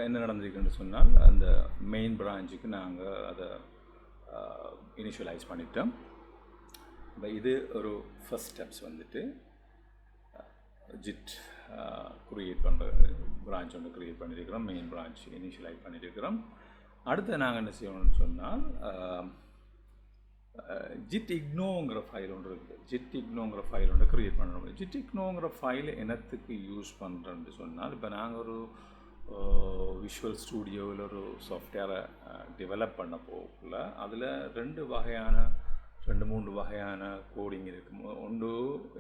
என்ன நடந்திருக்குன்னு சொன்னால் அந்த மெயின் பிரான்ச்சுக்கு நாங்கள் அதை இனிஷியலைஸ் பண்ணிட்டோம். இப்போ இது ஒரு ஃபர்ஸ்ட் ஸ்டெப்ஸ் வந்துட்டு ஜிட் க்ரியேட் பண்ணுற பிரான்ச் ஒன்று க்ரியேட் பண்ணியிருக்கிறோம், மெயின் பிரான்ச் இனிஷியலைஸ் பண்ணியிருக்கிறோம். அடுத்து நாங்கள் என்ன செய்யணும்னு சொன்னால் ஜிட் இக்னோங்கிற ஃபைல் ஒன்று இருக்குது. ஜிட் இக்னோங்கிற ஃபைல் ஒன்று க்ரியேட் பண்ணணும். ஜிட் இக்னோங்கிற ஃபைல் என்னத்துக்கு யூஸ் பண்ணுறேன்னு சொன்னால் இப்போ நாங்கள் ஒரு விஷுவல் ஸ்டூடியோவில் ஒரு சாஃப்ட்வேரை டெவலப் பண்ண போகல அதில் 2-3 வகையான கோடிங் இருக்கும். ஒன்று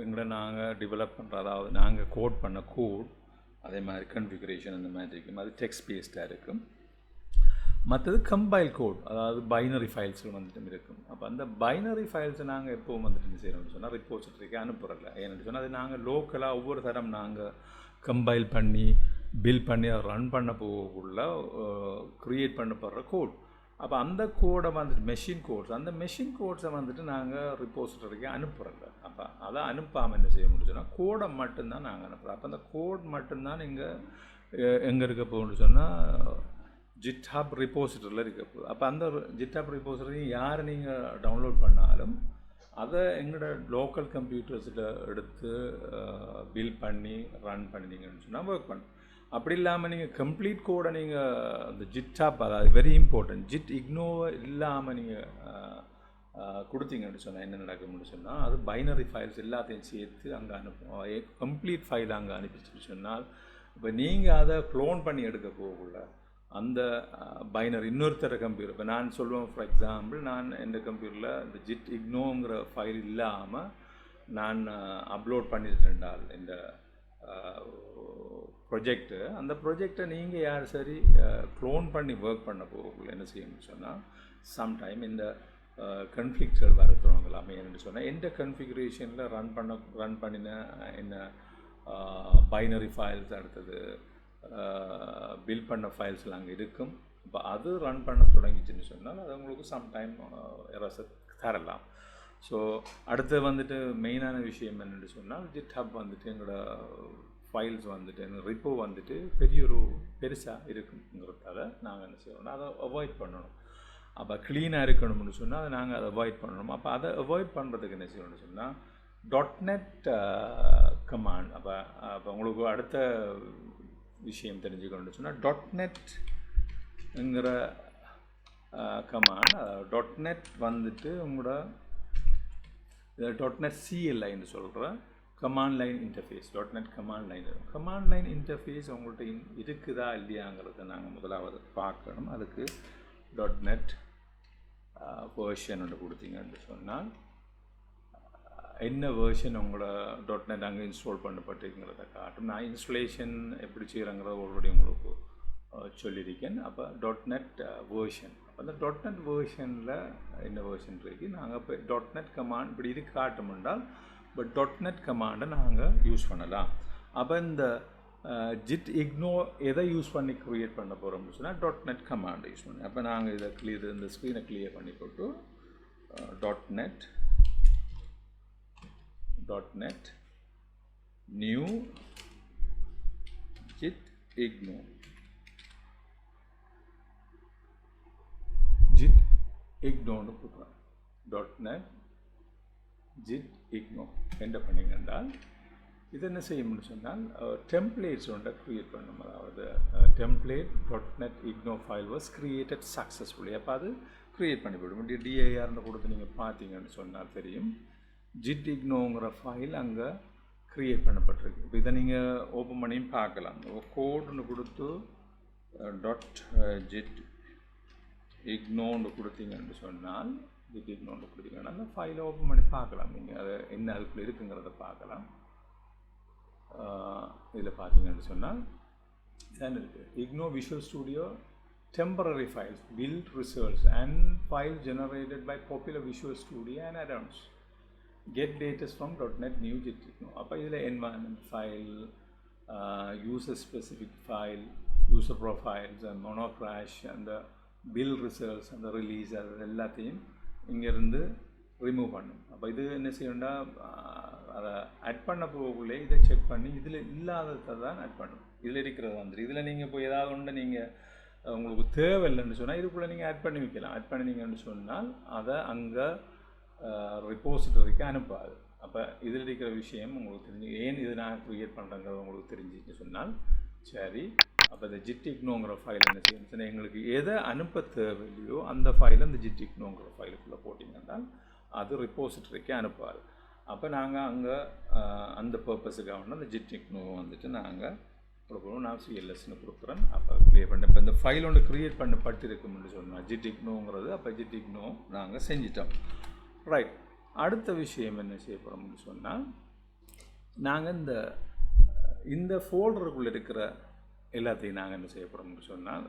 எங்களை நாங்கள் டெவலப் பண்ணுற, அதாவது நாங்கள் கோட் பண்ண கோட், அதே மாதிரி கன்ஃபிகரேஷன் அந்த மாதிரி இருக்கும், அது டெக்ஸ்ட் பேஸ்டாக இருக்கும். மற்றது கம்பைல் கோட், அதாவது பைனரி ஃபைல்ஸில் வந்துட்டு இருக்கும். அப்போ அந்த பைனரி ஃபைல்ஸை நாங்கள் எப்போவும் வந்துட்டு என்ன செய்யணும்னு சொன்னால் ரிப்போசிட்டரிக்கு அனுப்புறதில்ல. ஏன்னு சொன்னால் அது நாங்கள் லோக்கலாக ஒவ்வொரு தரம் நாங்கள் கம்பைல் பண்ணி பில் பண்ணி அதை ரன் பண்ண போகக்குள்ள க்ரியேட் பண்ணப்படுற கோட். அப்போ அந்த கோடை வந்துட்டு மெஷின் கோட்ஸ், அந்த மெஷின் கோட்ஸை வந்துட்டு நாங்கள் ரிப்போசிட்டரிக்கு அனுப்புறதில்ல. அப்போ அதை அனுப்பாமல் என்ன செய்ய முடியுதுன்னா கோடை மட்டும்தான் நாங்கள் அனுப்புகிறோம். அப்போ அந்த கோட் மட்டும்தான் எங்கே இருக்க போகணுன்னு சொன்னால் ஜிட்ஹப் ரிப்போசிட்டரியில் இருக்க போகுது. அப்போ அந்த ஜிட்ஹப் ரிப்போசிட்டரி யார் நீங்கள் டவுன்லோட் பண்ணாலும் அதை எங்களோட லோக்கல் கம்ப்யூட்டர்ஸில் எடுத்து பில் பண்ணி ரன் பண்ணினீங்கன்னு சொன்னால் ஒர்க் பண்ணும். அப்படி இல்லாமல் நீங்கள் கம்ப்ளீட் கோடை நீங்கள் அந்த ஜிட்ஹப், அதாவது வெரி இம்பார்ட்டன்ட், ஜிட் இக்னோவை இல்லாமல் நீங்கள் கொடுத்தீங்கன்னு சொன்னால் என்ன நடக்கும்னு சொன்னால் அது பைனரி ஃபைல்ஸ் எல்லாத்தையும் சேர்த்து அங்கே அனுப்பும். கம்ப்ளீட் ஃபைல் அங்கே அனுப்பிச்சுன்னு சொன்னால் இப்போ நீங்கள் அதை க்ளோன் பண்ணி எடுக்க போகக்குள்ள அந்த பைனரி இன்னொருத்தர கம்ப்யூட்டர், இப்போ நான் சொல்லுவேன் ஃபார் எக்ஸாம்பிள், நான் எந்த கம்ப்யூட்டரில் இந்த ஜிட் இக்னோங்கிற ஃபைல் இல்லாமல் நான் அப்லோட் பண்ணிட்டுருந்தால் இந்த ப்ரொஜெக்டு, அந்த ப்ரொஜெக்டை நீங்கள் யார் சரி க்ளோன் பண்ணி ஒர்க் பண்ண போகக்குள்ள என்ன செய்யணும்னு சொன்னால் சம்டைம் இந்த கன்ஃப்ளிக்ட்கள் வர தொடங்கலாம். ஏன்னு சொன்னால் எந்த கன்ஃபிகரேஷனில் ரன் பண்ணின என்ன பைனரி ஃபைல்ஸ், அடுத்தது பில் பண்ண ஃபைல்ஸில் அங்கே இருக்கும். இப்போ அது ரன் பண்ண தொடங்கிச்சுன்னு சொன்னால் அது உங்களுக்கு சம்டைம் எரர்ஸை தரலாம். ஸோ அடுத்து வந்துட்டு மெயினான விஷயம் என்னென்னு சொன்னால் ஜிட்ஹப் வந்துட்டு எங்களோட ஃபைல்ஸ் வந்துட்டு எங்கள் ரிப்போ வந்துட்டு பெருசாக இருக்குங்கிறதால நாங்கள் என்ன செய்யணும்னா அதை அவாய்ட் பண்ணணும். அப்போ க்ளீனாக இருக்கணும்னு சொன்னால் அதை நாங்கள் அதை அவாய்ட் பண்ணணும். அப்போ அதை அவாய்ட் பண்ணுறதுக்கு என்ன செய்யணும்னு சொன்னால் .NET கமாண்ட். அப்போ உங்களுக்கு அடுத்த விஷயம் தெரிஞ்சுக்கணும்னு சொன்னால் .NETங்கிற கமாண்ட், .NET வந்துட்டு உங்களோட .NET CLIன்னு சொல்கிற command line interface, .NET command line interface உங்கள்கிட்ட இருக்குதா இல்லையாங்கிறத நாங்கள் முதலாவது பார்க்கணும். அதுக்கு .NET வேர்ஷன் ஒன்று கொடுத்தீங்கன்னு சொன்னால் என்ன வேர்ஷன் உங்களோட .NET அங்கே இன்ஸ்டால் பண்ணப்பட்டிருக்கிறத காட்டும். நான் இன்ஸ்டலேஷன் எப்படி செய்கிறேங்கிறத ஆல்ரெடி உங்களுக்கு சொல்லியிருக்கேன். அப்போ .NET வேர்ஷன், அப்போ அந்த .NET வேர்ஷனில் என்ன வேர்ஷன் இருக்கு, நாங்கள் இப்போ .NET கமாண்ட் இப்படி இது காட்டுமென்றால் பட் .NET கமாண்டை நாங்கள் யூஸ் பண்ணலாம். அப்போ இந்த ஜிட் இக்னோ எதை யூஸ் பண்ணி க்ரியேட் பண்ண போகிறோம்னு சொன்னால் .NET கமாண்டை யூஸ் பண்ணி. அப்போ நாங்கள் இதை இந்த ஸ்க்ரீனை கிளியர் பண்ணி போட்டு .NET new ஜிட் இக்னோ கொடுக்குறோம். .NET ஜிட் இக்னோ என்ன பண்ணிங்கன்றால் இது என்ன செய்யணும்னு சொன்னால் டெம்ப்ளேட்ஸ் ஒன்றை க்ரியேட் பண்ணணும். அதாவது template .NET IGNOU file was created successfully. அப்போ அது க்ரியேட் பண்ணிவிடும். DIRன்னு கொடுத்து நீங்கள் பார்த்தீங்கன்னு சொன்னால் தெரியும் ஜிட் இக்னோங்கிற ஃபைல் அங்கே க்ரியேட் பண்ணப்பட்டிருக்கு. இப்போ இதை நீங்கள் ஓப்பன் பண்ணியும் பார்க்கலாம். கோடுன்னு கொடுத்து ஜிட் இக்னோன்னு கொடுத்தீங்கன்னு சொன்னால் ஜிட் இக்னோன்னு கொடுத்தீங்கன்னா அந்த ஃபைலை ஓப்பன் பண்ணி பார்க்கலாம். நீங்கள் அதை என்ன அதுக்குள்ளே இருக்குங்கிறத பார்க்கலாம். இதில் பார்த்தீங்கன்னு சொன்னால் இதான் இருக்குது, IGNOU visual studio temporary files, build results and files generated by popular Visual Studio and add-ons. Get data from .NET new JIT Igno. அப்போ இதில் environment file, user specific file, user profiles and monocrash and the build results and the release அது எல்லாத்தையும் இங்கேருந்து remove பண்ணும். அப்போ இது என்ன செய்யணும்னா அதை ஆட் பண்ண போகக்குள்ளே இதை செக் பண்ணி இதில் இல்லாததை தான் ஆட் பண்ணும். இதில் இருக்கிறது வந்துட்டு இதில் நீங்கள் இப்போ ஏதாவது ஒன்று நீங்கள் உங்களுக்கு தேவையில்லைன்னு சொன்னால் இதுக்குள்ளே நீங்கள் ஆட் பண்ணி வைக்கலாம். ஆட் பண்ணினீங்கன்னு சொன்னால் அதை அங்கே ரிப்போசிட்டரிக்கு அனுப்பாது. அப்போ இதில் இருக்கிற விஷயம் உங்களுக்கு தெரிஞ்சு ஏன் இது நான் க்ரியேட் பண்ணுறேங்கிறது உங்களுக்கு தெரிஞ்சுன்னு சொன்னால் சரி. அப்போ இந்த ஜிட்டிக்னோங்கிற ஃபைல் என்ன செய்யணும் சொன்னால் எங்களுக்கு எதை அனுப்ப தேவையில்லையோ அந்த ஃபைலை இந்த ஜிட்டிக்னோங்கிற ஃபைலுக்குள்ளே போட்டிங்கன்னா அது ரிப்போசிட்டரிக்கு அனுப்பாது. அப்போ நாங்கள் அங்கே அந்த பர்பஸுக்காக அந்த ஜிட்டிக்னோ வந்துட்டு நாங்கள் கொடுக்கணும். நான் சிஎல்எஸ்ன்னு கொடுக்குறேன். அப்போ க்ளியர் பண்ணேன். இப்போ இந்த ஃபைல் ஒன்று க்ரியேட் பண்ணப்பட்டிருக்கும்னு சொன்னால் ஜிட்டிக்னோங்கிறது அப்போ ஜிட்டிக்னோ நாங்கள் செஞ்சிட்டோம். ரைட். அடுத்த விஷயம் என்ன செய்ய போகிறோம்னு சொன்னால் நாங்கள் இந்த ஃபோல்டருக்குள்ளே இருக்கிற எல்லாத்தையும் நாங்கள் என்ன செய்ய போகிறோம்னு சொன்னால்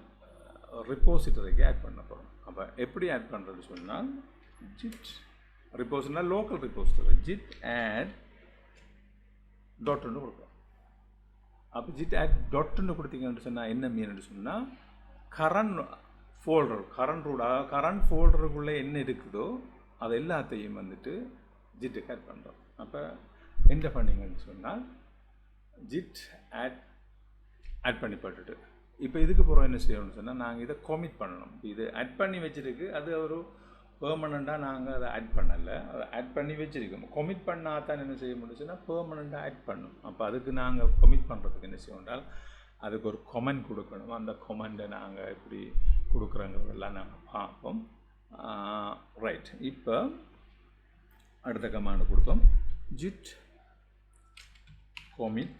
ரிப்போசிட்டரிக்கு ஆட் பண்ண போகிறோம். அப்போ எப்படி ஆட் பண்ணுறது சொன்னால் GID ரிப்போசிட்டரினா local repository GID add டாட்னு கொடுக்குறோம். அப்போ ஜிட் ஆட் டாட்னு கொடுத்தீங்கன்னு சொன்னால் என்ன மீன்னு சொன்னால் கரண்ட் ஃபோல்டருக்குள்ளே என்ன இருக்குதோ அது எல்லாத்தையும் வந்துட்டு ஜிட்டுக்கு ஆட் பண்ணுறோம். அப்போ என்ன பண்ணிங்கன்னு சொன்னால் ஜிட் ஆட் பண்ணி போட்டுட்டு இப்போ இதுக்கு போகிறோம் என்ன செய்யணும்னு சொன்னால் நாங்கள் இதை கமிட் பண்ணணும். இது ஆட் பண்ணி வச்சுருக்கு அது ஒரு பெர்மனண்ட்டாக நாங்கள் அதை ஆட் பண்ணலை, அதை ஆட் பண்ணி வச்சுருக்கோம். கமிட் பண்ணால் தான் என்ன செய்ய முடியுச்சுன்னா பெர்மனண்ட்டாக ஆட் பண்ணணும். அப்போ அதுக்கு நாங்கள் கமிட் பண்ணுறதுக்கு என்ன செய்யணும்னால் அதுக்கு ஒரு கமெண்ட் கொடுக்கணும். அந்த கமெண்டை நாங்கள் எப்படி கொடுக்குறோங்கிறதெல்லாம் நாங்கள் பார்ப்போம். ரைட். இப்போ அடுத்த கமாண்ட் கொடுப்போம். GID commit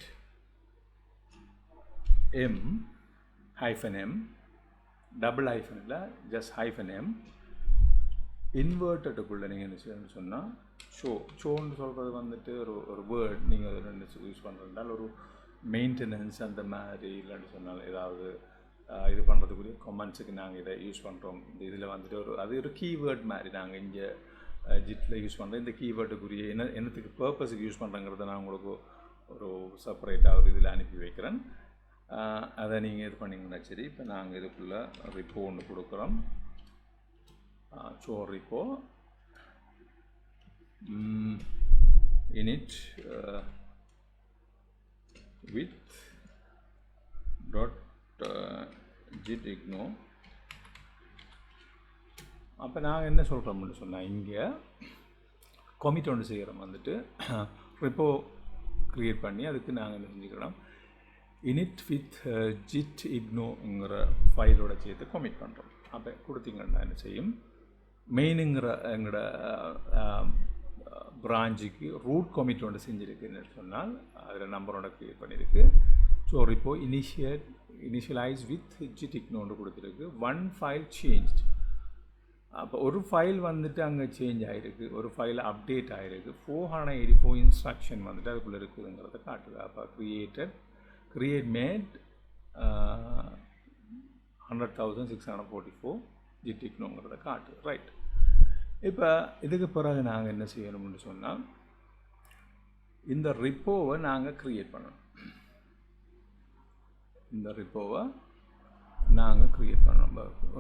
m hyphen m double hyphen இல்லை just hyphen m இன்வெர்ட்டடுக்குள்ளே நீங்கள் என்ன செய்யணும்னு சொன்னால் ஷோன்னு சொல்கிறது வந்துட்டு ஒரு வேர்ட் நீங்கள் ரெண்டு யூஸ் பண்ணுறதுனால ஒரு மெயின்டெனன்ஸ் அந்த மாதிரி இல்லைன்னு சொன்னால் ஏதாவது இது பண்ணுறதுக்குரிய கமெண்ட்ஸுக்கு நாங்கள் இதை யூஸ் பண்ணுறோம். இந்த இதில் வந்துட்டு அது ஒரு கீவேர்ட் மாதிரி நாங்கள் இங்கே ஜிட்டில் யூஸ் பண்ணுறோம். இந்த கீவேர்டுக்குரிய என்னத்துக்கு பர்பஸுக்கு யூஸ் பண்ணுறங்கிறத நான் உங்களுக்கு ஒரு செப்பரேட்டாக ஒரு இதில் அனுப்பி வைக்கிறேன். அதை நீங்கள் இது பண்ணிங்கன்னா சரி. இப்போ நாங்கள் இதுக்குள்ளே ரிப்போ ஒன்று கொடுக்குறோம். Repo init with .gitignore. அப்போ நாங்கள் என்ன சொல்கிறோம்னு சொன்னால் இங்கே கமிட் ஒன்று செய்கிறோம் வந்துட்டு ரிப்போ க்ரியேட் பண்ணி அதுக்கு நாங்கள் என்ன செஞ்சுக்கிறோம் இனிட் வித் gitignore ஃபைலோட சேர்த்து கமிட் பண்ணுறோம். அப்போ கொடுத்தீங்கன்னா என்ன செய்யும் மெயினுங்கிற எங்களோட பிரான்ச்சுக்கு ரூட் கமிட் ஒன்று செஞ்சுருக்குன்னு சொன்னால் அதில் நம்பரோட க்ரியேட் பண்ணியிருக்கு. ரிப்போ இனிஷியலைஸ் வித் gitignore கொடுத்துருக்கு. One file change. அப்போ ஒரு ஃபைல் வந்துட்டு அங்கே சேஞ்ச் ஆகிருக்கு, ஒரு ஃபைல் அப்டேட் ஆகிருக்கு. 484 இன்ஸ்ட்ரக்ஷன் வந்துட்டு அதுக்குள்ளே இருக்குதுங்கிறத காட்டுது. அப்போ கிரியேட் மேட் 100,644 gitignore காட்டுது. ரைட். இப்போ இதுக்கு பிறகு நாங்கள் என்ன செய்யணும்னு சொன்னால் இந்த ரிப்போவை நாங்கள் க்ரியேட் பண்ணணும். இந்த ரிப்போவை நாங்கள் க்ரியேட் பண்ணணும்.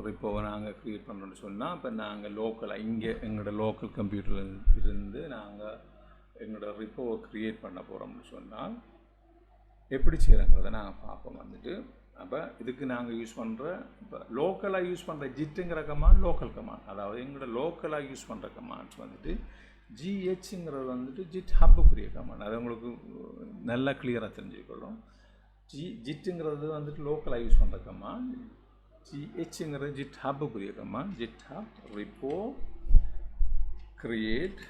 ரிப்போவை நாங்கள் க்ரியேட் பண்ணணும்னு சொன்னால் இப்போ நாங்கள் லோக்கலாக இங்கே எங்களோட லோக்கல் கம்ப்யூட்டரில் இருந்து நாங்கள் எங்களோட ரிப்போவை க்ரியேட் பண்ண போகிறோம்னு சொன்னால் எப்படி செய்கிறோங்கிறத நாங்கள் பார்ப்போம் வந்துட்டு. அப்போ இதுக்கு நாங்கள் யூஸ் பண்ணுற இப்போ லோக்கலாக யூஸ் பண்ணுற ஜிட்டுங்கிற கமாண்ட் லோக்கல் கமாண்ட், அதாவது எங்களோட லோக்கலாக யூஸ் பண்ணுற கமாண்ட்ஸ் வந்துட்டு ஜிஹெச்ங்கிறது வந்துட்டு ஜிட் ஹப்புக்குரிய கமாண்ட். அது உங்களுக்கு நல்லா கிளியராக தெரிஞ்சுக்கொள்ளும். ஜிட்டுங்கிறது வந்துட்டு லோக்கலாக யூஸ் பண்ணுற கமாண்ட், ஜிஹெச்ங்கிறது ஜிட் ஹப்புக்குரிய command. GitHub repo create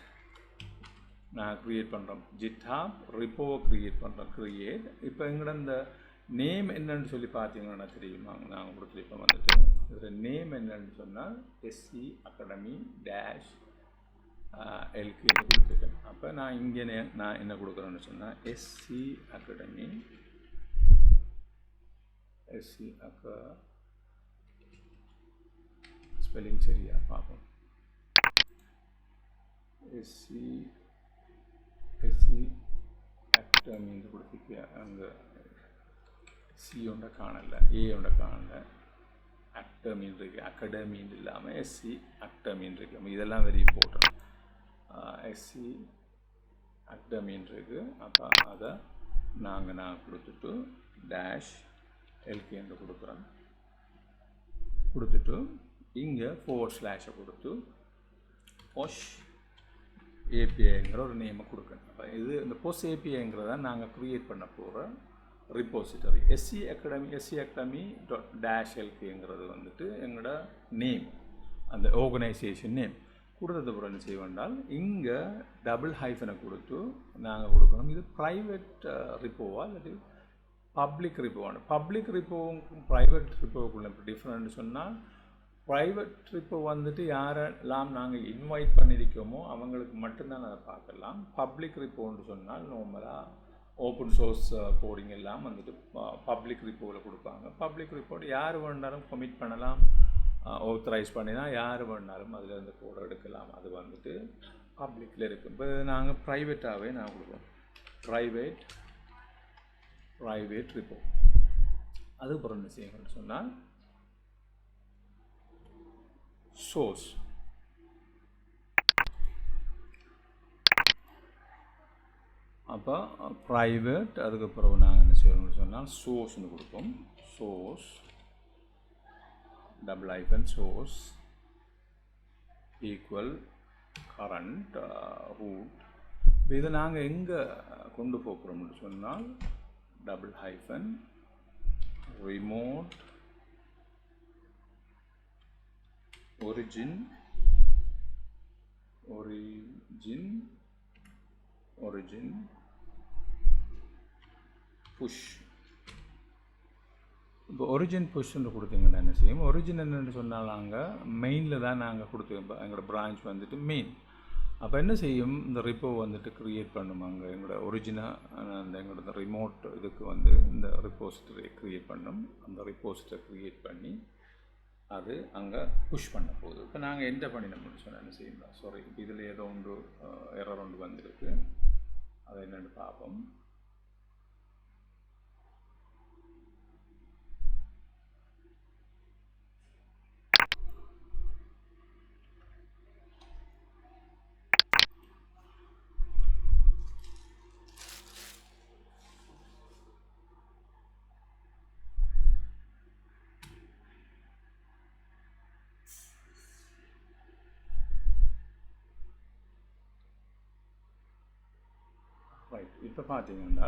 நான் க்ரியேட் பண்ணுறோம். ஜிட் ஹப் ரிப்போவை க்ரியேட் பண்ணுறோம். க்ரியேட் இப்போ எங்களோட இந்த நேம் என்னன்னு சொல்லி பார்த்தீங்கன்னா தெரியுமா, நாங்கள் கொடுத்துருப்போம் வந்துட்டு இதில் நேம் என்னன்னு சொன்னால் SC Academy -LK கொடுத்துருக்கேன். அப்போ நான் இங்கே நான் என்ன கொடுக்குறேன்னு சொன்னால் SC Academy ஸ்பெல்லிங் சரியா பார்ப்போம். SC Academy கொடுத்துருக்க அங்கே சி ஒன்றை காணலை, ஏ ஒன்றை காணலை, அக்டமின் இருக்குது. அகாடமின்னு இல்லாமல் SC Academy இருக்குது. இதெல்லாம் வெரி இம்பார்ட்டன்ட். எஸ்சி அக்டமின் இருக்குது. அப்போ அதை நான் கொடுத்துட்டு டேஷ் எல்கே என்று கொடுக்குறேன். கொடுத்துட்டு இங்கே // கொடுத்து பொஷ் ஏபிஐங்கிற ஒரு நேமை கொடுக்கணும். அப்போ இது இந்த பொஷ் ஏபிஐங்கிறத நாங்கள் க்ரியேட் பண்ண போகிற ரிப்போசிட்டரி. எஸ்சி அகாடமி .-lkங்கிறது வந்துட்டு எங்களோட நேம், அந்த ஆர்கனைசேஷன் நேம். கொடுத்தது அப்புறம் என்ன செய்ய வேண்டால் இங்கே -ஹைஃபனை கொடுத்து நாங்கள் கொடுக்கணும். இது ப்ரைவேட் ரிப்போவா இல்லாட்டி பப்ளிக் ரிப்போவான? பப்ளிக் ரிப்போவுக்கும் ப்ரைவேட் ரிப்போவுக்குள்ள டிஃப்ரெண்ட் சொன்னால், ப்ரைவேட் ரிப்போ வந்துட்டு யாரெல்லாம் நாங்கள் இன்வைட் பண்ணியிருக்கோமோ அவங்களுக்கு மட்டும்தான் அதை பார்க்கலாம். பப்ளிக் ரிப்போன்னு சொன்னால் நார்மலாக ஓப்பன் சோர்ஸ் கோடிங் எல்லாம் வந்துட்டு பப்ளிக் ரிப்போவில் கொடுப்பாங்க. பப்ளிக் ரிப்போர்ட் யார் வேணாலும் கமிட் பண்ணலாம், ஆத்தரைஸ் பண்ணினா யார் வேணாலும் அதில் இருந்து கோடை எடுக்கலாம். அது வந்துட்டு பப்ளிக்கில் இருக்குது. இப்போ நாங்கள் ப்ரைவேட்டாகவே நான் கொடுப்போம், ப்ரைவேட் ரிப்போ. அதுக்கப்புறம் என்ன செய்யணும்னு சொன்னால் சோர்ஸ். அப்போ ப்ரைவேட், அதுக்கப்புறம் நாங்கள் என்ன செய்யணும்னு சொன்னால் சோர்ஸ்னு கொடுப்போம். Source $source equal current root. இதை நாங்கள் எங்கே கொண்டு போகிறோம்னு சொன்னால் $remote origin புஷ். இப்போ ஒரிஜின் புஷ்ன்னு கொடுத்தீங்கன்னா என்ன செய்யும்? ஒரிஜின் என்னென்னு சொன்னால் நாங்கள் மெயினில் தான் நாங்கள் கொடுத்துருக்கோம். எங்களோட பிரான்ச் வந்துட்டு மெயின். அப்போ என்ன செய்யும்? இந்த ரிப்போ வந்துட்டு க்ரியேட் பண்ணும். அங்கே எங்களோட ஒரிஜினாக அந்த எங்களோட ரிமோட் இதுக்கு வந்து இந்த ரிப்போசிட்டரி க்ரியேட் பண்ணும். அந்த ரிப்போசிட்டரை க்ரியேட் பண்ணி அது அங்கே புஷ் பண்ண போகுது. இப்போ நாங்கள் எந்த பண்ணினோம்னு சொன்னால் என்ன செய்யலாம்? சாரி, இதில் ஏதோ ஒன்று எரர் ஒன்று வந்திருக்கு. அதை என்னென்னு பார்ப்போம். ரைட், இப்போ பார்த்தீங்கன்னா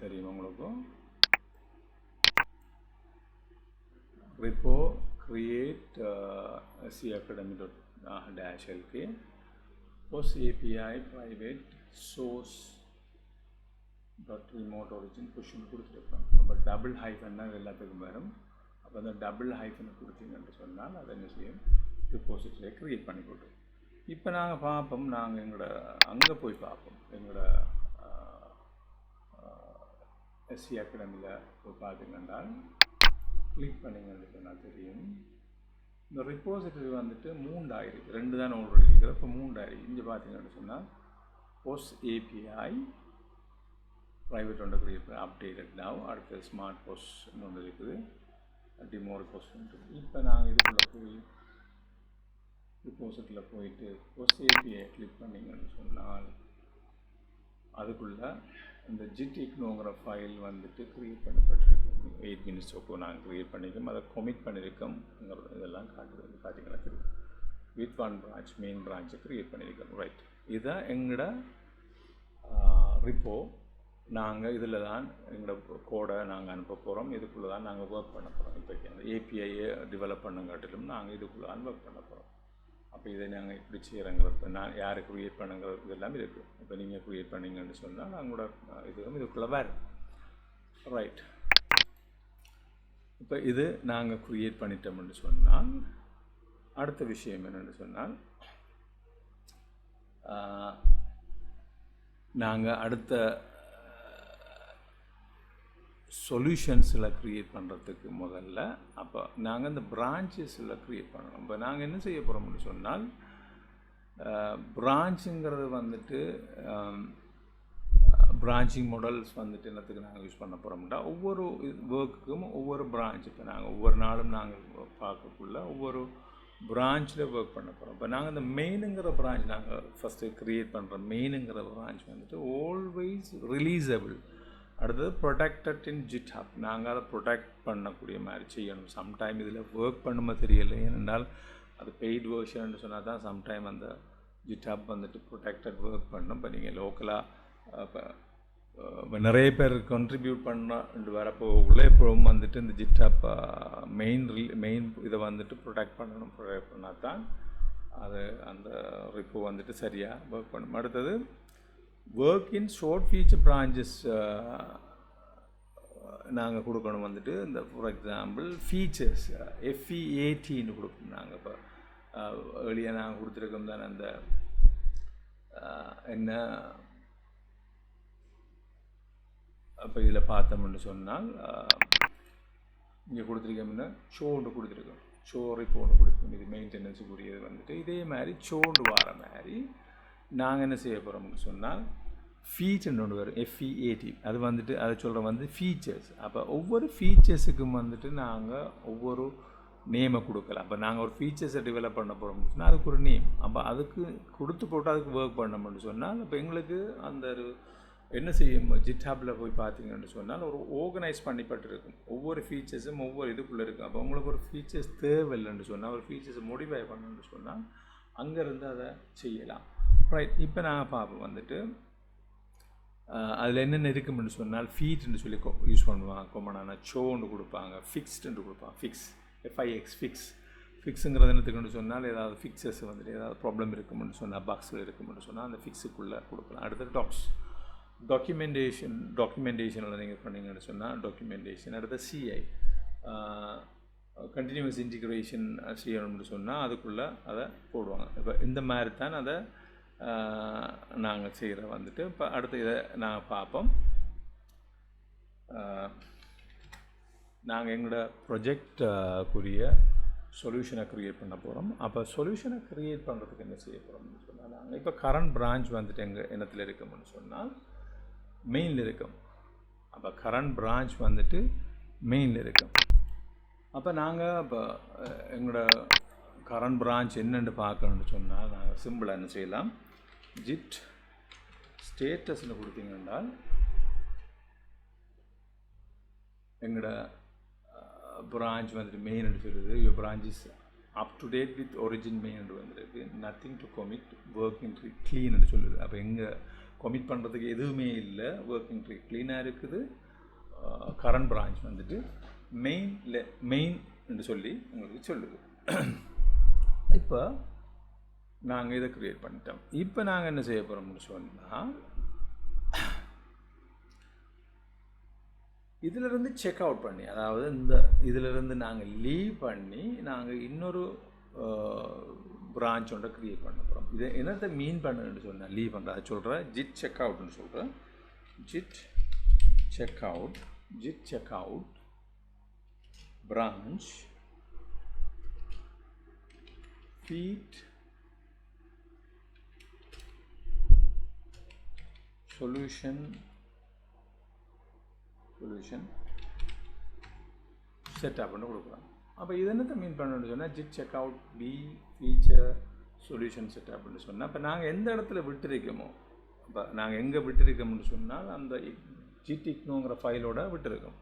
தெரியும் உங்களுக்கு, repo create scacademy.-lk post API private source .remote origin pushன்னு கொடுத்துருக்கோம். அப்போ $- தான் எல்லாத்துக்கும் வரும். அப்போ அந்த $- கொடுத்தீங்கன்னு சொன்னால் அதை என்ன செய்யும்? ரிப்போசிட்டரியை க்ரியேட் பண்ணி கொடுக்கும். இப்போ நாங்கள் பார்ப்போம், நாங்கள் எங்களோட அங்கே போய் பார்ப்போம். எங்களோட எஸ்சி அகாடமியில் போய் பார்த்தீங்கன்னா கிளிக் பண்ணிங்கன்னு சொன்னால் தெரியும். இந்த ரிப்போசிட்டரி வந்துட்டு 3 ஆயிருக்கு. 2 தான் ஆல்ரெடி இருக்கிற, இப்போ 3 ஆயிருக்கு. இங்கே பார்த்தீங்கன்னு சொன்னால் போஸ்ட் ஏபிஐ ப்ரைவேட் ஒன்று கிரியேட் பண்ணி அப்டேட்டட் நவ். அடுத்து ஸ்மார்ட் போஸ்ட்னு ஒன்று இருக்குது, டிமோ ரிப்போஸ்ட் இருக்குது. இப்போ நாங்கள் இதுக்குள்ளே போய் ரிப்போசிட்டரியில் போயிட்டு போஸ்ட் ஏபிஐ கிளிக் பண்ணிங்கன்னு சொன்னால் அதுக்குள்ளே இந்த ஜிடிக்னுங்கிற ஃபைல் வந்துட்டு க்ரியேட் பண்ணப்பட்டிருக்கோம். 8 minutes அப்போ நாங்கள் க்ரியேட் பண்ணியிருக்கோம். அதை கொமிட் பண்ணியிருக்கோம். இதெல்லாம் காட்டுறது பார்த்தீங்கன்னா தெரியும். வித் ஒன் பிரான்ச், மெயின் பிரான்ச்சை க்ரியேட் பண்ணியிருக்கோம். ரைட், இதுதான் எங்களோட ரிப்போ. நாங்கள் இதில் தான் எங்களோட கோடை நாங்கள் அனுப்ப போகிறோம். இதுக்குள்ளே தான் நாங்கள் ஒர்க் பண்ண போகிறோம். இப்போக்கி அந்த ஏபிஐயை டெவலப் பண்ணுங்காட்டிலும் நாங்கள் இதுக்குள்ளே தான் ஒர்க் பண்ண போகிறோம். அப்போ இதை நாங்கள் இப்படி செய்கிறோங்கிறது, நான் யார் க்ரியேட் பண்ணுங்கிறது இதெல்லாம் இருக்குது. இப்போ நீங்கள் க்ரியேட் பண்ணிங்கன்னு சொன்னால் நாங்களோட இதுக்குள்ளே வேறு. ரைட், இப்போ இது நாங்கள் க்ரியேட் பண்ணிட்டோம்னு சொன்னால் அடுத்த விஷயம் என்னென்னு சொன்னால், நாங்கள் அடுத்த சொல்யூஷன்ஸில் க்ரியேட் பண்ணுறதுக்கு முதல்ல அப்போ நாங்கள் இந்த பிரான்ச்சஸில் க்ரியேட் பண்ணணும். இப்போ நாங்கள் என்ன செய்ய போகிறோம்னு சொன்னால், பிரான்ச்சுங்கிறது வந்துட்டு பிரான்ச்சிங் மாடல்ஸ் வந்துட்டு என்னத்துக்கு நாங்கள் யூஸ் பண்ண போகிறோம்னா, ஒவ்வொரு ஒர்க்குக்கும் ஒவ்வொரு பிரான்ச். இப்போ நாங்கள் ஒவ்வொரு நாளும் நாங்கள் பார்க்கக்குள்ள ஒவ்வொரு பிரான்ச்சில் ஒர்க் பண்ண போகிறோம். இப்போ நாங்கள் இந்த மெயினுங்கிற பிரான்ச் நாங்கள் ஃபஸ்ட்டு க்ரியேட் பண்ணுறோம். மெயினுங்கிற பிரான்ச் வந்துட்டு ஆல்வேஸ் ரிலீஸபிள். அடுத்தது ப்ரொடெக்டட் இன் ஜிட்ஹப். நாங்கள் அதை ப்ரொடெக்ட் பண்ணக்கூடிய மாதிரி செய்யணும். சம்டைம் இதில் ஒர்க் பண்ணுமா தெரியலை, ஏனென்றால் அது பெய்ட் வேர்ஷன் சொன்னால் தான் சம்டைம் அந்த ஜிட்ஹப் வந்துட்டு ப்ரொடெக்டட் ஒர்க் பண்ணணும். இப்போ நீங்கள் லோக்கலாக இப்போ நிறைய பேர் கான்ட்ரிபியூட் பண்ண வரப்போக்குள்ளே இப்போவும் வந்துட்டு இந்த ஜிட்ஹப் மெயின் இதை வந்துட்டு ப்ரொடெக்ட் பண்ணால் தான் அது அந்த ரிப்போ வந்துட்டு சரியாக ஒர்க் பண்ணணும். அடுத்தது work in short feature branches நாங்கள் கொடுக்கணும். வந்துட்டு இந்த ஃபார் எக்ஸாம்பிள் ஃபீச்சர்ஸ் FEATன்னு கொடுப்போம். நாங்கள் இப்போ ஏர்லியாக நாங்கள் கொடுத்துருக்கோம் தானே அந்த என்ன அப்போ இதில் பார்த்தோம்னு சொன்னால் இங்கே கொடுத்துருக்கோம்னா ஷோண்டு கொடுத்துருக்கோம். ஷோ ரிப்போ ஒன்று கொடுத்துருக்கோம். இது மெயின்டெனன்ஸுக்குரியது வந்துட்டு இதே மாதிரி ஷோண்டு வர மாதிரி நாங்கள் என்ன செய்ய போகிறோம்னு சொன்னால் ஃபீச்சர்னு ஒன்று வரும் FEAT. அது வந்துட்டு அதை சொல்கிற வந்து ஃபீச்சர்ஸ். அப்போ ஒவ்வொரு ஃபீச்சர்ஸுக்கும் வந்துட்டு நாங்கள் ஒவ்வொரு நேமை கொடுக்கலாம். அப்போ நாங்கள் ஒரு ஃபீச்சர்ஸை டெவலப் பண்ண போகிறோம்னு சொன்னால் அதுக்கு ஒரு நேம். அப்போ அதுக்கு கொடுத்து போட்டு அதுக்கு ஒர்க் பண்ணோம்னு சொன்னால் இப்போ எங்களுக்கு அந்த ஒரு என்ன செய்யும், ஜிட்ஹப்பில் போய் பார்த்தீங்கன்னு சொன்னால் ஒரு ஆர்கனைஸ் பண்ணிப்பட்டிருக்கும். ஒவ்வொரு ஃபீச்சர்ஸும் ஒவ்வொரு இதுக்குள்ளே இருக்கும். அப்போ உங்களுக்கு ஒரு ஃபீச்சர்ஸ் தேவையில்லைன்னு சொன்னால் ஒரு ஃபீச்சர்ஸை மோடிஃபை பண்ணணுன்னு சொன்னால் அங்கேருந்து அதை செய்யலாம். ரைட். இப்போ நாங்கள் பார்ப்போம் வந்துட்டு அதில் என்னென்ன இருக்குமென்னு சொன்னால் ஃபீட்னு சொல்லி யூஸ் பண்ணுவாங்க. கொமனான ஷோன்னு கொடுப்பாங்க, ஃபிக்ஸ்டுன்னு கொடுப்பாங்க. ஃபிக்ஸுங்கிறது என்னத்துக்குன்னு சொன்னால் ஏதாவது ஃபிக்ஸஸ் வந்துட்டு ஏதாவது ப்ராப்ளம் இருக்குமென்னு சொன்னால் பாக்ஸில் இருக்குமென்னு சொன்னால் அந்த ஃபிக்ஸுக்குள்ளே கொடுக்கலாம். அடுத்தது டாக்குமெண்டேஷனில் நீங்கள் பண்ணிங்கன்னு சொன்னால் டாக்குமெண்டேஷன். அடுத்த CI கண்டினியூஸ் இன்டிகிரேஷன் செய்யணும்னு சொன்னால் அதுக்குள்ளே அதை போடுவாங்க. இப்போ இந்த மாதிரி தான் அதை நாங்கள் செய்கிற வந்துட்டு. இப்போ அடுத்து இதை நாங்கள் பார்ப்போம். நாங்கள் எங்களோட ப்ரொஜெக்டுக்குரிய சொல்யூஷனை க்ரியேட் பண்ண போகிறோம். அப்போ சொல்யூஷனை க்ரியேட் பண்ணுறதுக்கு என்ன செய்ய போகிறோம்னு சொன்னால் நாங்கள் இப்போ கரண்ட் பிரான்ச் வந்துட்டு எங்கள் இடத்துல இருக்கோம்னு சொன்னால் மெயினில் இருக்கும். அப்போ கரண்ட் பிரான்ச் வந்துட்டு மெயினில் இருக்கும். அப்போ நாங்கள் இப்போ எங்களோட கரண்ட் பிரான்ச் என்னென்னு பார்க்கணுன்னு சொன்னால் நாங்கள் சிம்பிளாக என்ன செய்யலாம், ஜிட் ஸ்டேட்டஸ்ன்னு கொடுத்தீங்கன்னா எங்களோட பிரான்ச் வந்துட்டு மெயின் சொல்லுது. Your branch is up to date with origin main வந்துருக்கு. Nothing to commit working tree க்ளீன்னு சொல்லுது. அப்போ எங்கே கமிட் பண்ணுறதுக்கு எதுவுமே இல்லை, ஒர்க்கிங் ட்ரீ க்ளீனாக இருக்குது. கரண்ட் பிரான்ச் வந்துட்டு மெயின் என்று சொல்லி உங்களுக்கு சொல்லுது. இப்போ நாங்கள் இதை க்ரியேட் பண்ணிட்டோம். இப்போ நாங்கள் என்ன செய்ய போகிறோம்னு சொன்னால் இதிலிருந்து செக் அவுட் பண்ணி, அதாவது இந்த இதிலிருந்து நாங்கள் லீவ் பண்ணி நாங்கள் இன்னொரு பிரான்ச் ஒன்றை க்ரியேட் பண்ண போகிறோம். இதை என்னத்தை மீன் பண்ணுன்னு சொன்னேன், லீவ் பண்ணுற அதை சொல்கிறேன். ஜிட் செக் அவுட்னு சொல்கிறேன். GID check out branch feed solution setup ன்னு கொடுக்குறோம். அப்போ இது என்னத்தை மீன் பண்ணணும்னு சொன்னால் git checkout b feature solution செட்டப்னு சொன்னால் இப்போ நாங்கள் எந்த இடத்துல விட்டுருக்கோமோ, இப்போ நாங்கள் எங்கே விட்டுருக்கோம்னு சொன்னால் அந்த ஜிட் இக்னோங்கிற ஃபைலோட விட்டுருக்கோம்.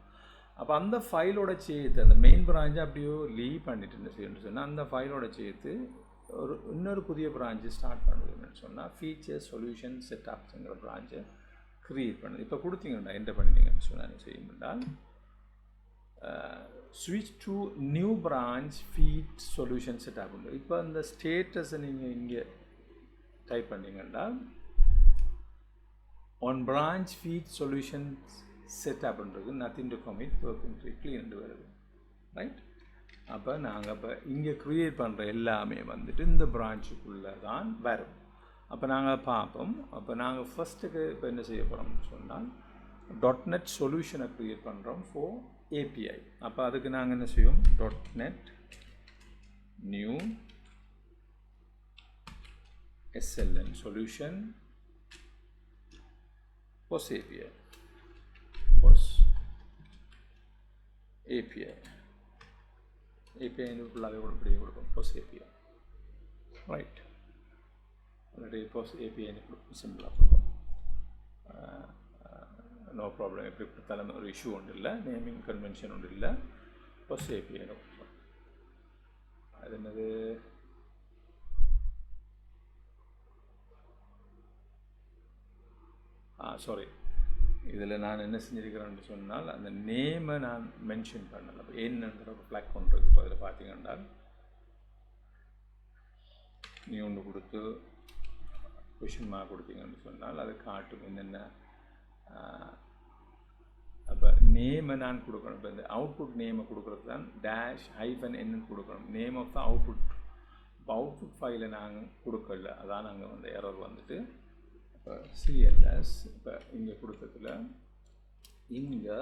அப்போ அந்த ஃபைலோட சேர்த்து அந்த மெயின் பிரான்ச்சை அப்படியோ லீவ் பண்ணிட்டு என்ன செய்யணும்னு சொன்னால் அந்த ஃபைலோட சேர்த்து இன்னொரு புதிய பிரான்ச்சு ஸ்டார்ட் பண்ணுதுன்னு சொன்னால் ஃபீச்சர் சொல்யூஷன் செட்டப்ஸுங்கிற பிரான்ச்சை க்ரியேட் பண்ணுது. இப்போ கொடுத்தீங்கன்னா என்டர் பண்ணிட்டீங்கன்னு சொன்னால் என்ன செய்யும்னால் ஸ்விட்ச் to new branch feat solution setup உண்டு. இப்போ அந்த ஸ்டேட்டஸை நீங்கள் இங்கே டைப் பண்ணிங்கன்னா ஒன் பிரான்ச் ஃபீட் சொல்யூஷன்ஸ் செட்டப்ன்றது nothing to commit working tree clean வருது. ரைட். அப்போ நாங்கள் இப்போ இங்கே க்ரியேட் பண்ணுற எல்லாமே வந்துட்டு இந்த பிரான்ச்சுக்குள்ளே தான் வரும். அப்போ நாங்கள் பார்ப்போம். அப்போ நாங்கள் ஃபஸ்ட்டுக்கு இப்போ என்ன செய்ய போகிறோம்னு சொன்னால் .NET சொல்யூஷனை க்ரியேட் பண்ணுறோம் ஃபார் API. அப்போ அதுக்கு நாங்கள் என்ன செய்வோம், .NET new SLN solution POS API API ஃபுல்லாகவே இப்படியே கொடுக்கும் POS API right. Already POS API கொடுக்கும், சிம்பிளாக கொடுக்கும், நோ ப்ராப்ளம். எப்படி கொடுத்தாலும் ஒரு இஷ்யூ ஒன்றும் இல்லை, நேமிங் கன்வென்ஷன் ஒன்றும் இல்லை. POS API கொடுக்கும். அது என்னது சாரி, இதில் நான் என்ன செஞ்சுருக்கிறேன்னு சொன்னால் அந்த நேமை நான் மென்ஷன் பண்ணலை. அப்போ என்னன்ற ஒரு ஃப்ளாக் ஒன்று இருக்குது. இப்போ அதில் பார்த்தீங்கன்னா நீ ஒன்று கொடுத்து கொஷின் மார்க் கொடுத்தீங்கன்னு சொன்னால் அது காட்டும் என்னென்ன. அப்போ நேமை நான் கொடுக்கணும். இப்போ இந்த அவுட்புட் நேமை கொடுக்குறது தான் டேஷ் ஹைஃபன் என்னன்னு கொடுக்கணும். Name of the output. இப்போ அவுட்புட் ஃபைலை நாங்கள் கொடுக்கல, அதான் நாங்கள் வந்து எரர் வந்துட்டு. இப்போ CLS இப்போ இங்கே கொடுத்ததில் இங்கே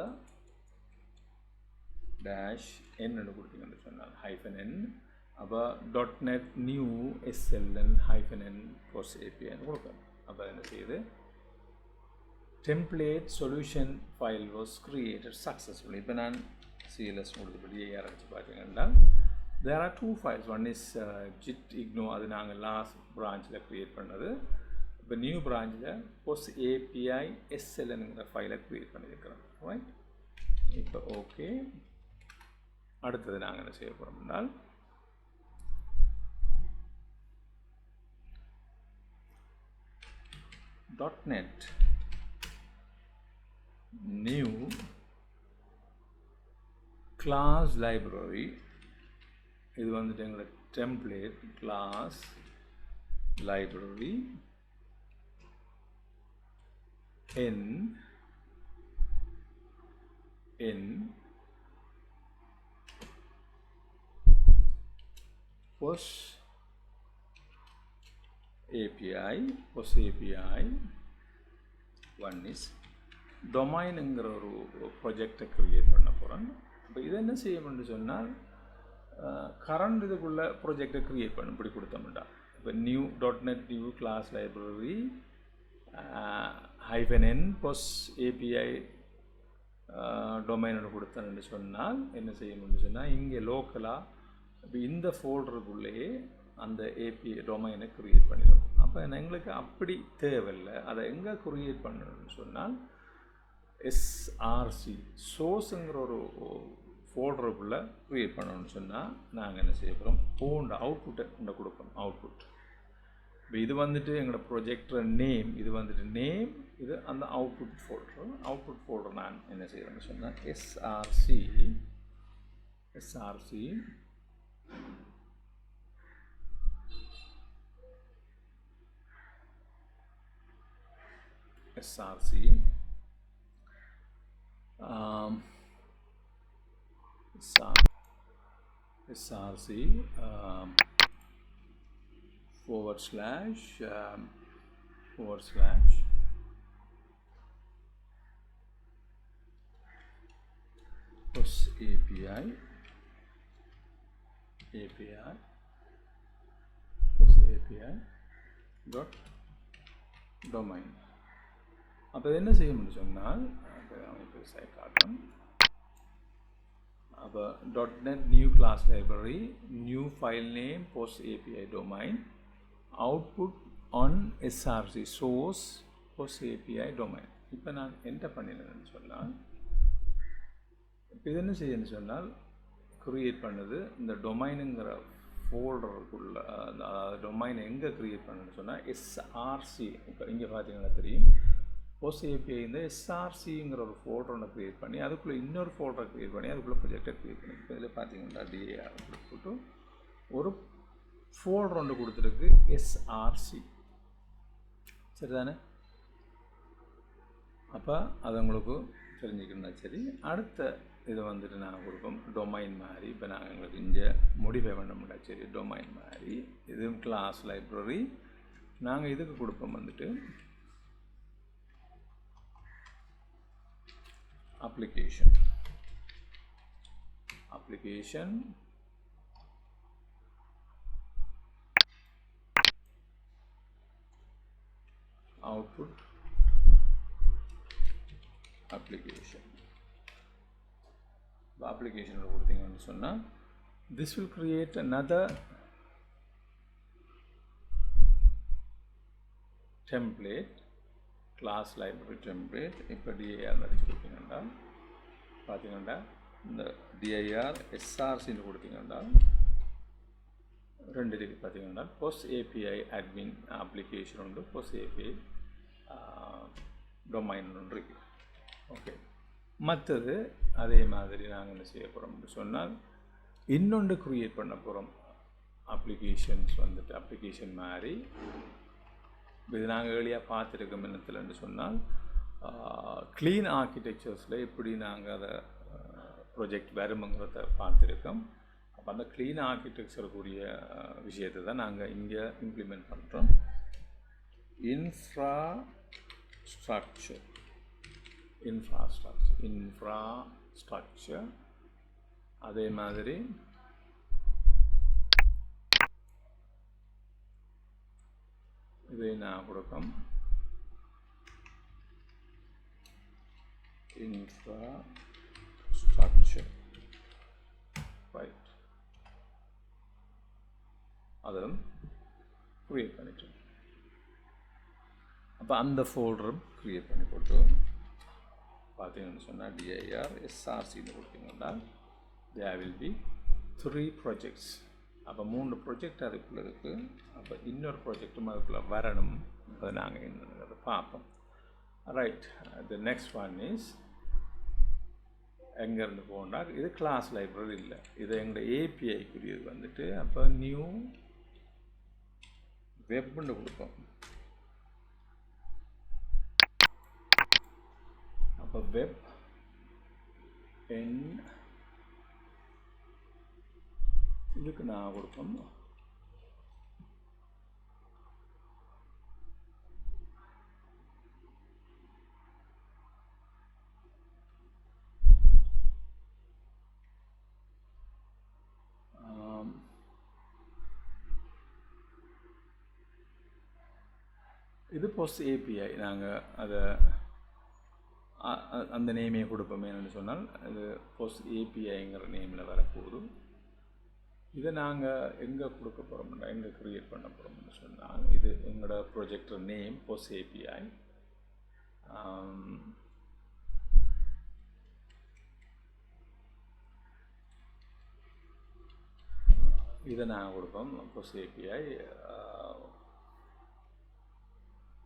டேஷ் என்னென்னு கொடுத்தீங்கன்னு சொன்னால் -n. அப்போ .NET new SLN -n POS API கொடுக்கணும். அப்போ என்ன செய்யுது, template solution file was created successfully. இப்போ நான் CLS கொடுத்தபடி ஆரம்பித்து பார்த்தீங்கன்னா there are two files. one is JIT IGNO, அது நாங்கள் லாஸ்ட் பிரான்ச்சில் க்ரியேட் பண்ணது. இப்போ நியூ பிரான்ச்சில் POS API SLNங்கிற ஃபைலை க்ரியேட் பண்ணியிருக்கிறோம் ரைட். இப்போ ஓகே, அடுத்தது நாங்கள் என்ன செய்ய போகிறோம்னால் .NET new class library. இது வந்துட்டு எங்களோட template class library in POS API. One is domainங்கிற ஒரு ப்ராஜெக்டை க்ரியேட் பண்ண போகிறோம். இப்போ இதை என்ன செய்யணும்னு சொன்னால் கரண்ட் இதுக்குள்ள ப்ராஜெக்டை க்ரியேட் பண்ண இப்படி கொடுத்தோம்டா. இப்போ new .NET new class library -n POS API domain கொடுத்தேன்னு சொன்னால் என்ன செய்யணும்னு சொன்னால் இங்கே லோக்கலாக இப்போ இந்த ஃபோல்டருக்குள்ளேயே அந்த API டொமைனை க்ரியேட் பண்ணிடும். அப்போ எங்களுக்கு அப்படி தேவையில்லை. அதை எங்கே க்ரியேட் பண்ணணும்னு சொன்னால் SRC சோர்ஸுங்கிற ஒரு ஃபோல்டருக்குள்ளே க்ரியேட் பண்ணணும்னு சொன்னால் நாங்கள் என்ன செய்ய போகிறோம், ஓன் அவுட்புட்டை கொண்டு கொடுக்கணும். அவுட்புட் இப்போ இது வந்துட்டு எங்களோட ப்ரொஜெக்டர் நேம், இது வந்துட்டு நேம், இது அந்த அவுட்புட் ஃபோல்டர் நான் என்ன செய்கிறேன்னு சொன்னால் SRC forward slash POS API dot domain. அப்போ என்ன செய்ய முடியும் சொன்னால் காட்டும். அப்போ .NET new class library new file name POS API domain output on SRC source POS API domain. இப்போ நான் என்டர் பண்ணினேன்னு சொன்னால் இப்போ இது என்ன செய்யணும்னு சொன்னால் க்ரியேட் பண்ணது இந்த டொமைனுங்கிற ஃபோல்டருக்குள்ள, அதாவது டொமைனை எங்கே க்ரியேட் பண்ணணும்னு சொன்னால் SRC. இப்போ இங்கே பார்த்தீங்கன்னா தெரியும் POS API இந்த SRCங்கிற ஒரு ஃபோல்டர் ஒன்று க்ரியேட் பண்ணி அதுக்குள்ளே இன்னொரு ஃபோல்டரை க்ரியேட் பண்ணி அதுக்குள்ளே ப்ரொஜெக்டை க்ரியேட் பண்ணி இப்போ இதில் பார்த்தீங்கன்னா DAR கொடுத்துட்டு ஒரு ஃபோல்டர் ஒன்று கொடுத்துருக்கு SRC. சரிதானே? அப்போ அது உங்களுக்கு தெரிஞ்சுக்கணும்னா சரி. அடுத்த இதை வந்துட்டு நாங்கள் கொடுப்போம் டொமைன் மாதிரி. இப்போ நாங்கள் எங்களுக்கு இங்கே மோடிஃபை பண்ண முடியாது. சரி, டொமைன் மாதிரி இதுவும் கிளாஸ் லைப்ரரி. நாங்கள் இதுக்கு கொடுப்போம் வந்துட்டு application output application. அப்ளிகேஷனோட கொடுத்தீங்கன்னு சொன்னால் this will create another template, class library template. இப்போ dir அடிச்சு கொடுத்தீங்கன்னா பார்த்தீங்கன்னா இந்த dir src கொடுத்தீங்கன்னா ரெண்டு இருக்கு பார்த்தீங்கன்னா post api admin application உண்டு, post api domain ஒன்று இருக்கு. ஓகே, மற்றது அதே மாதிரி நாங்கள் என்ன செய்ய போகிறோம்னு சொன்னால் இன்னொன்று க்ரியேட் பண்ண போகிறோம். அப்ளிகேஷன்ஸ் வந்துட்டு அப்ளிகேஷன் மாதிரி இது நாங்கள் ஏர்லியாக பார்த்துருக்கோம். என்னத்துலன்னு சொன்னால் க்ளீன் ஆர்கிடெக்சர்ஸில் எப்படி நாங்கள் அதை ப்ரொஜெக்ட் வருமுங்கிறத பார்த்துருக்கோம். அப்போ அந்த க்ளீன் ஆர்கிடெக்சருக்குரிய விஷயத்தை தான் நாங்கள் இங்கே இம்ப்ளிமெண்ட் பண்ணுறோம். இன்ஃப்ராஸ்ட்ரக்சர் அதே மாதிரி இதை நான் கொடுக்கும் இன்ஃப்ராஸ்ட்ரக்சர் ரைட், அதிலும் க்ரியேட் பண்ணிட்டோம். அப்போ அந்த ஃபோல்டரும் க்ரியேட் பண்ணி போட்டு பார்த்தீங்கன்னு சொன்னால் dir srcன்னு கொடுத்தீங்கன்னா there will be 3 projects. அப்போ 3 ப்ராஜெக்ட் அதுக்குள்ளே இருக்குது. அப்போ இன்னொரு ப்ராஜெக்டும் அதுக்குள்ளே வரணும். அதை நாங்கள் இன்னொன்று பார்ப்போம். Right, the next one is எங்கேருந்து போனால் இது கிளாஸ் லைப்ரரி இல்லை, இது எங்களோட ஏபிஐக்குரியது வந்துட்டு. அப்போ நியூ வெப்னு கொடுப்போம். அப்போ வெப் இதுக்கு நான் கொடுப்போம் இது போஸ்ட் ஏபிஐ. நாங்கள் அதை அந்த நேமே கொடுப்போம். என்னென்னு சொன்னால் அது போஸ்ட் ஏபிஐங்கிற நேமில் வரப்போகுது. இதை நாங்கள் எங்கே கொடுக்க போகிறோம்னா எங்கே க்ரியேட் பண்ண போகிறோம்னு சொன்னால் இது எங்களோட ப்ரொஜெக்டர் நேம் போஸ்ட் ஏபிஐ. இதை நாங்கள் கொடுப்போம் போஸ்ட் ஏபிஐ.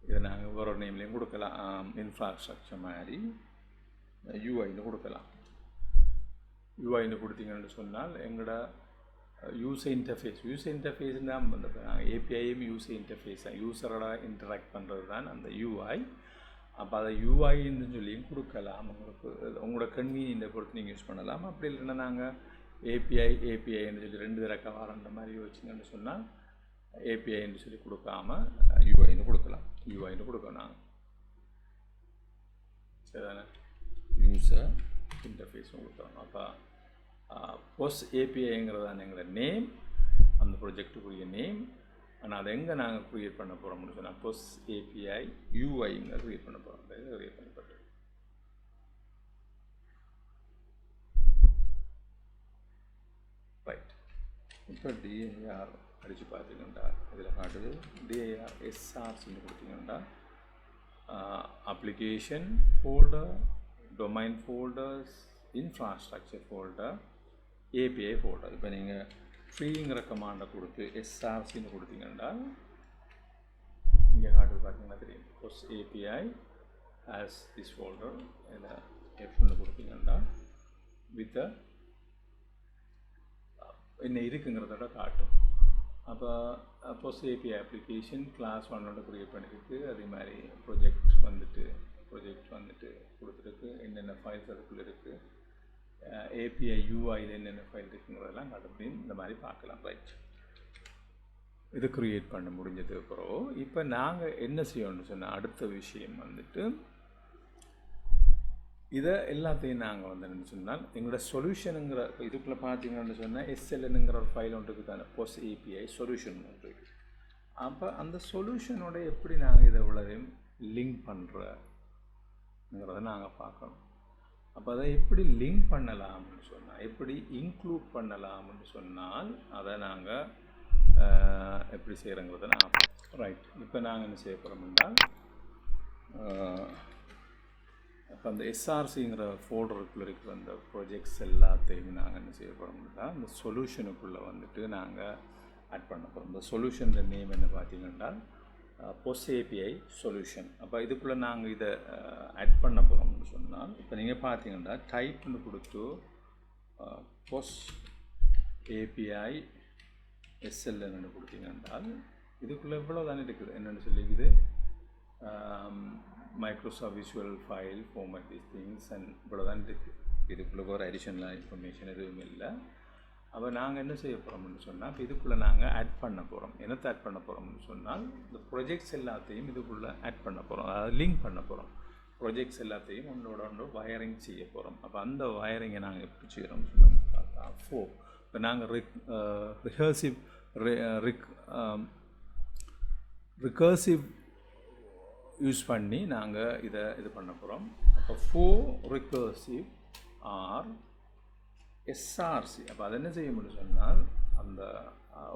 இதை நாங்கள் ஒரு நேம்லேயும் கொடுக்கலாம். இன்ஃப்ராஸ்ட்ரக்சர் மாதிரி யூஐன்னு கொடுக்கலாம். யூஐன்னு கொடுத்தீங்கன்னு சொன்னால் எங்களோட யூசர் இன்டர்ஃபேஸ்னால் நாங்கள் ஏபிஐயும் யூசர் இன்டர்ஃபேஸ் தான், யூசரோட இன்டராக்ட் பண்ணுறது தான் அந்த யூஐ. அப்போ அதை யூஐன்னு சொல்லியும் கொடுக்கலாம். உங்களோட கன்வீனியன்ட்டை பொறுத்து நீங்கள் யூஸ் பண்ணலாம். அப்படி இல்லைன்னா நாங்கள் ஏபிஐன்னு சொல்லி 2 தடவை கவாரன்ற மாதிரி யோசிச்சிங்கன்னு சொன்னால் ஏபிஐன்னு சொல்லி கொடுக்காம யூஐன்னு கொடுக்கலாம். யூஐன்னு கொடுக்கணும் நாங்கள். சரிதானே, யூசர் இன்டர்ஃபேஸும் கொடுக்குறோம். அப்போ போஸ்ட் ஏபிஐங்கிறதான எங்களோட நேம், அந்த ப்ரொஜெக்டுக்குரிய நேம். ஆனால் அதை எங்கே நாங்கள் க்ரியேட் பண்ண போகிறோம்னு சொன்னால் போஸ்ட் ஏபிஐ யூஐங்க க்ரியேட் பண்ண போகிறோம். க்ரியேட் பண்ணப்பட்டு ரைட். இப்போ டிஐஆர் அடித்து பார்த்தீங்கன்னா இதில் காட்டுது டிஐஆர் எஸ்ஆர்சின்னு கொடுத்தீங்கன்னா application folder, domain folders, infrastructure folder, API folder. இப்போ நீங்கள் ஃப்ரீங்கிற கமாண்டை கொடுத்து எஸ்ஆர்சின்னு கொடுத்தீங்கன்னா இங்கே காட்டுது பார்த்தீங்கன்னா தெரியும். Post API has this folder. இதில் எஃப்னு கொடுத்தீங்கன்னா வித் என்ன இருக்குங்கிறதோட காட்டும். அப்போ post API application class 1 create பண்ணியிருக்கு. அதே மாதிரி ப்ரொஜெக்ட் வந்துட்டு கொடுத்துருக்கு. என்னென்ன ஃபைல்ஸ் அதுக்குள்ளே இருக்குது, ஏபிஐ யூஐயில் என்னென்ன ஃபைல் இருக்குங்கிறதெல்லாம் காட்டும். இந்த மாதிரி பார்க்கலாம். ரைட், இது க்ரியேட் பண்ண முடிஞ்சதுக்கு அப்புறம் இப்போ நாங்கள் என்ன செய்யணும்னு சொன்னால் அடுத்த விஷயம் வந்துட்டு இதை எல்லாத்தையும் நாங்கள் வந்து என்ன சொன்னால் எங்களோட சொல்யூஷனுங்கிற இதுக்குள்ளே பார்த்தீங்கன்னு சொன்னால் எஸ்எல்என்னுங்கிற ஒரு ஃபைல் ஒன்று இருக்குது தானே, போஸ்ட் ஏபிஐ சொல்யூஷன் ஒன்று இருக்குது. அப்போ அந்த சொல்யூஷனோட எப்படி நாங்கள் இதை இவ்வளோதையும் லிங்க் பண்ணுறோங்கிறத நாங்கள் பார்க்கணும். அப்போ அதை எப்படி லிங்க் பண்ணலாம்னு சொன்னால், எப்படி இன்க்ளூட் பண்ணலாம்னு சொன்னால் அதை நாங்கள் எப்படி செய்கிறோங்கிறத நான் ரைட். இப்போ நாங்கள் என்ன செய்ய போகிறோம் என்றால், அப்போ அந்த எஸ்ஆர்சிங்கிற ஃபோல்டருக்குள்ளே இருக்கிற அந்த ப்ராஜெக்ட்ஸ் எல்லாத்தையும் நாங்கள் என்ன செய்ய போகிறோம்னா அந்த சொல்யூஷனுக்குள்ளே வந்துட்டு நாங்கள் ஆட் பண்ண போகிறோம். இந்த சொல்யூஷன் நேம் என்ன பார்த்தீங்கன்னா POS API சொல்யூஷன். அப்போ இதுக்குள்ளே நாங்கள் இதை ஆட் பண்ண போகிறோம்னு சொன்னால், இப்போ நீங்கள் பார்த்தீங்கன்னா டைப்னு கொடுத்து POS API SLN கொடுத்தீங்கன்றால் இதுக்குள்ளே இவ்வளோ தானே இருக்குது. என்னென்னு சொல்லிக்குது, Microsoft visual file format these things and இவ்வளோ தான் இருக்குது. இதுக்குள்ளே ஒரு அடிஷனலாக இன்ஃபர்மேஷன் எதுவும் இல்லை. அப்போ நாங்கள் என்ன செய்ய போகிறோம்னு சொன்னால், இப்போ இதுக்குள்ளே நாங்கள் ஆட் பண்ண போகிறோம். என்னத்தை ஆட் பண்ண போகிறோம்னு சொன்னால், இந்த ப்ரொஜெக்ட்ஸ் எல்லாத்தையும் இதுக்குள்ளே ஆட் பண்ண போகிறோம், அதாவது லிங்க் பண்ண போகிறோம். ப்ரொஜெக்ட்ஸ் எல்லாத்தையும் ஒன்று வயரிங் செய்ய போகிறோம். அப்போ அந்த வயரிங்கை நாங்கள் எப்படி செய்கிறோம்னு சொன்னோம் பார்த்தா 4. இப்போ நாங்கள் ரிகர்சிவ் யூஸ் பண்ணி நாங்கள் இது பண்ண போகிறோம். அப்போ 4 ரிகர்சிவ் ஆர் எஸ்ஆர்சி. அப்போ அதை என்ன செய்ய முடியும் சொன்னால், அந்த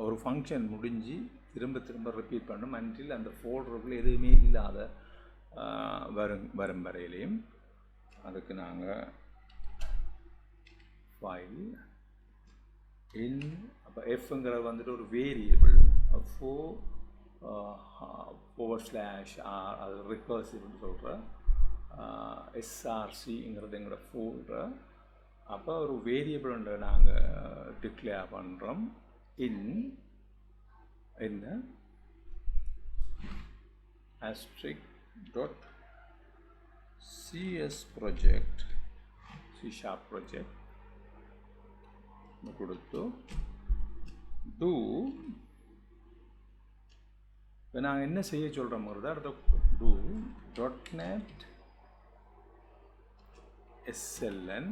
ஒரு ஃபங்க்ஷன் முடிஞ்சு திரும்ப ரிப்பீட் பண்ணும் அன்றில் அந்த ஃபோல்டருக்குள்ளே எதுவுமே இல்லாத வரும் வரையிலையும். அதுக்கு நாங்கள் ஃபைல் இன், அப்போ எஃப்ங்கிறது வந்துட்டு ஒரு வேரியபிள், அது ரிகர்சிவ்னு சொல்கிற எஸ்ஆர்சிங்கிறது எங்களோட ஃபோல்டர். அப்போ ஒரு வேரியபிள் நாங்கள் டிக்ளேர் பண்ணுறோம் in *cs project C# project கொடுத்து do. இப்போ நாங்கள் என்ன செய்ய சொல்கிறோம்ங்கிறத அடுத்த do .NET SLN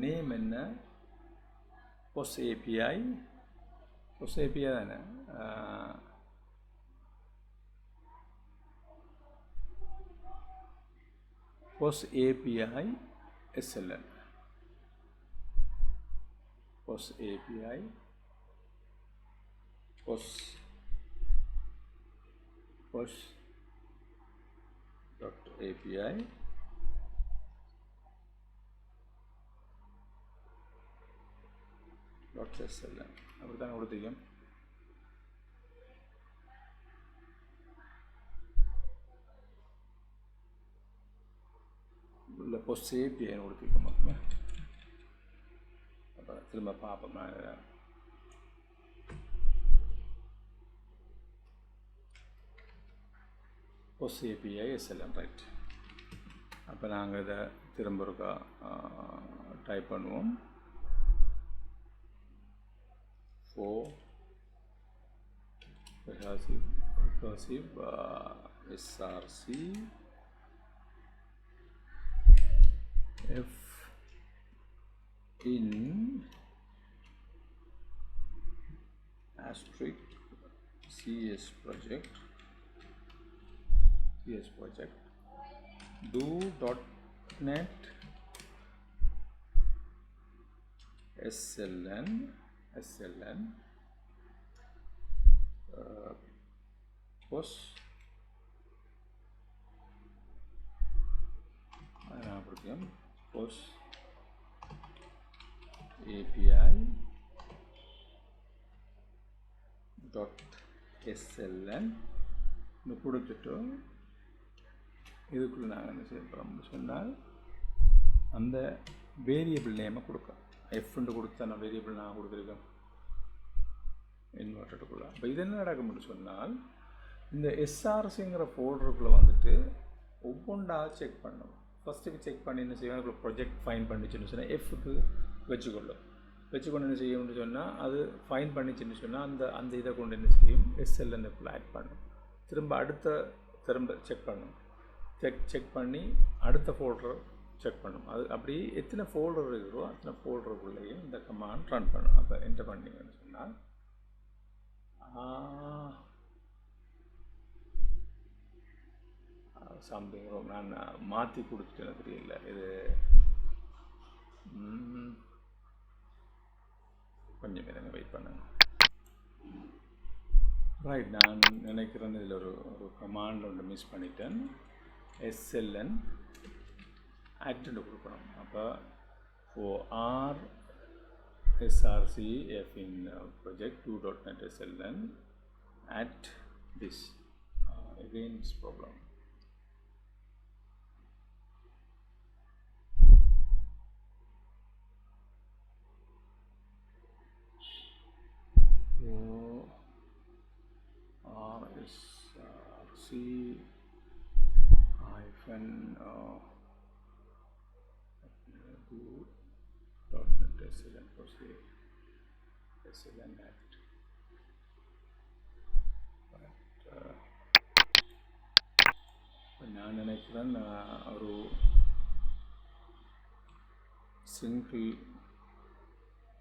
நேம் என்ன, POS API தானே, POS API SLN, POS API POS.API .SLN அப்படி தானே கொடுத்துருக்கோம். இல்லை POS API கொடுத்துருக்கோம் மட்டுமே. அப்போ திரும்ப பார்ப்போம். POS API SLN right. அப்போ நாங்கள் இதை திரும்ப இருக்கா டைப் பண்ணுவோம். recursive SRC F in *CS project do .NET SLN POS POS API .SLN கொடுத்துட்டு இதுக்குள்ளே நாங்கள் என்ன செய்ய போகிறோம்னு சொன்னால், அந்த வேரியபிள் நேமை கொடுக்க எஃப்ண்டு கொடுத்த நான் வேரியபிள் நான் கொடுத்துருக்கேன் இன்வெர்ட்டடுக்குள்ளே. அப்போ இது என்ன நடக்கும்னு சொன்னால், இந்த எஸ்ஆர்சிங்கிற ஃபோல்டருக்குள்ளே வந்துட்டு ஒவ்வொன்றா செக் பண்ணும். ஃபஸ்ட்டுக்கு செக் பண்ணி என்ன செய்வோம், இப்போ ப்ரொஜெக்ட் ஃபைன் பண்ணிச்சுன்னு சொன்னால் எஃப்க்கு வச்சுக்கொண்டு என்ன செய்யும்னு சொன்னால், அது ஃபைன் பண்ணிச்சுன்னு சொன்னால் அந்த இதை கொண்டு என்ன செய்யும், SLN ஆட் பண்ணும். திரும்ப செக் பண்ணும். செக் பண்ணி அடுத்த ஃபோல்டர் செக் பண்ணும். அது அப்படி எத்தனை ஃபோல்டர் இருக்கிறோ அத்தனை ஃபோல்டருக்குள்ளேயும் இந்த கமாண்ட் ரன் பண்ணும். அப்போ என்டர் பண்ணிங்கன்னு சொன்னால் சம்திங் நான் மாற்றி கொடுத்துட்டேன்னு தெரியல. இது கொஞ்சம் இருங்க, வெயிட் பண்ணுங்க. ரைட், நான் நினைக்கிறேன் இதில் ஒரு கமாண்ட் ஒன்று மிஸ் பண்ணிட்டேன். எஸ்எல்என் ஆக்டில் கொடுக்கணும். அப்போ OR SRCF in project 2.NET SLN at this. Again this problem. RSRC hyphen .NET SLN SLN Act. நான் நினைக்கிறேன் ஒரு சிங்கிள்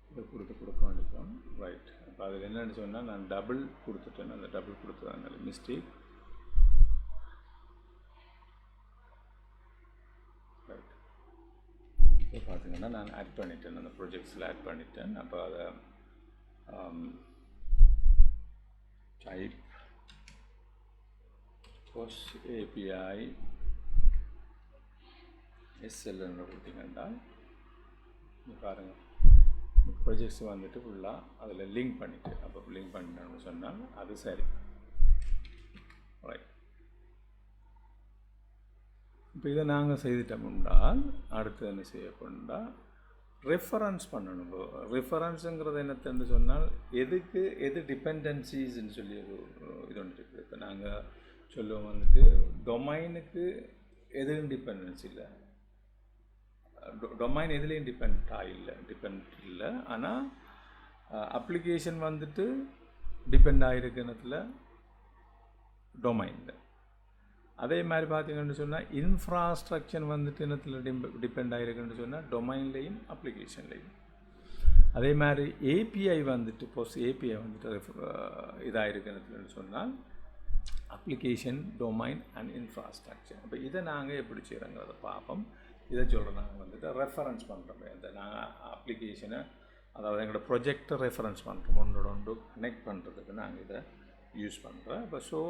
இதை கொடுக்க வேண்டியிருக்கோம். ரைட், அப்போ அதில் என்னென்னு சொன்னால் நான் டபுள் கொடுத்துட்டேன். அந்த டபுள் கொடுத்ததுனால மிஸ்டேக். ரைட், இப்போ பார்த்தீங்கன்னா நான் ஆட் பண்ணிட்டேன், அந்த ப்ரொஜெக்ட்ஸில் ஆட் பண்ணிட்டேன். அப்போ அதை டைப் POST API SLN கொடுத்தீங்கன்னா பாருங்கள், ப்ரொஜெக்ட்ஸ் வந்துட்டு ஃபுல்லாக அதில் லிங்க் பண்ணிவிட்டு, அப்போ லிங்க் பண்ணிட்டோம்னு சொன்னால் அது சரி. ரைட், இப்போ இதை நாங்கள் செய்துட்டோம்னால் அடுத்து என்ன செய்யப்போனா ரெஃபரன்ஸ் பண்ணணும். ரெஃபரன்ஸுங்கிறது என்னத்துன்னு சொன்னால் எது டிபெண்டன்சிஸ்ன்னு சொல்லி இது ஒன்று இருக்குது. இப்போ நாங்கள் சொல்லுவோம் வந்துட்டு டொமைனுக்கு எதுவும் டிபெண்டன்சி இல்லை, டொமைன் எதுலேயும் டிபெண்ட் இல்லை. ஆனால் அப்ளிகேஷன் வந்துட்டு டிபெண்ட் ஆகிருக்குனத்தில் டொமைனில். அதே மாதிரி பார்த்தீங்கன்னு சொன்னால் இன்ஃப்ராஸ்ட்ரக்சர் வந்துட்டு என்னத்தில் டிபெண்ட் ஆகிருக்குன்னு சொன்னால் டொமைன்லேயும் அப்ளிகேஷன்லேயும். அதே மாதிரி ஏபிஐ வந்துட்டு POST API வந்துட்டு இதாகிருக்குன்னு சொன்னால் அப்ளிகேஷன், டொமைன் அண்ட் இன்ஃப்ராஸ்ட்ரக்சர். அப்போ இதை நாங்கள் எப்படி செய்கிறோங்கிறத பார்ப்போம். இதை சொல்கிறோம், நாங்கள் வந்துட்டு ரெஃபரன்ஸ் பண்ணுறோம். இந்த நாங்கள் அப்ளிகேஷனை, அதாவது எங்களோட ப்ரொஜெக்டை ரெஃபரன்ஸ் பண்ணுறோம், ஒன்று கனெக்ட் பண்ணுறதுக்கு நாங்கள் இதை யூஸ் பண்ணுறோம். இப்போ so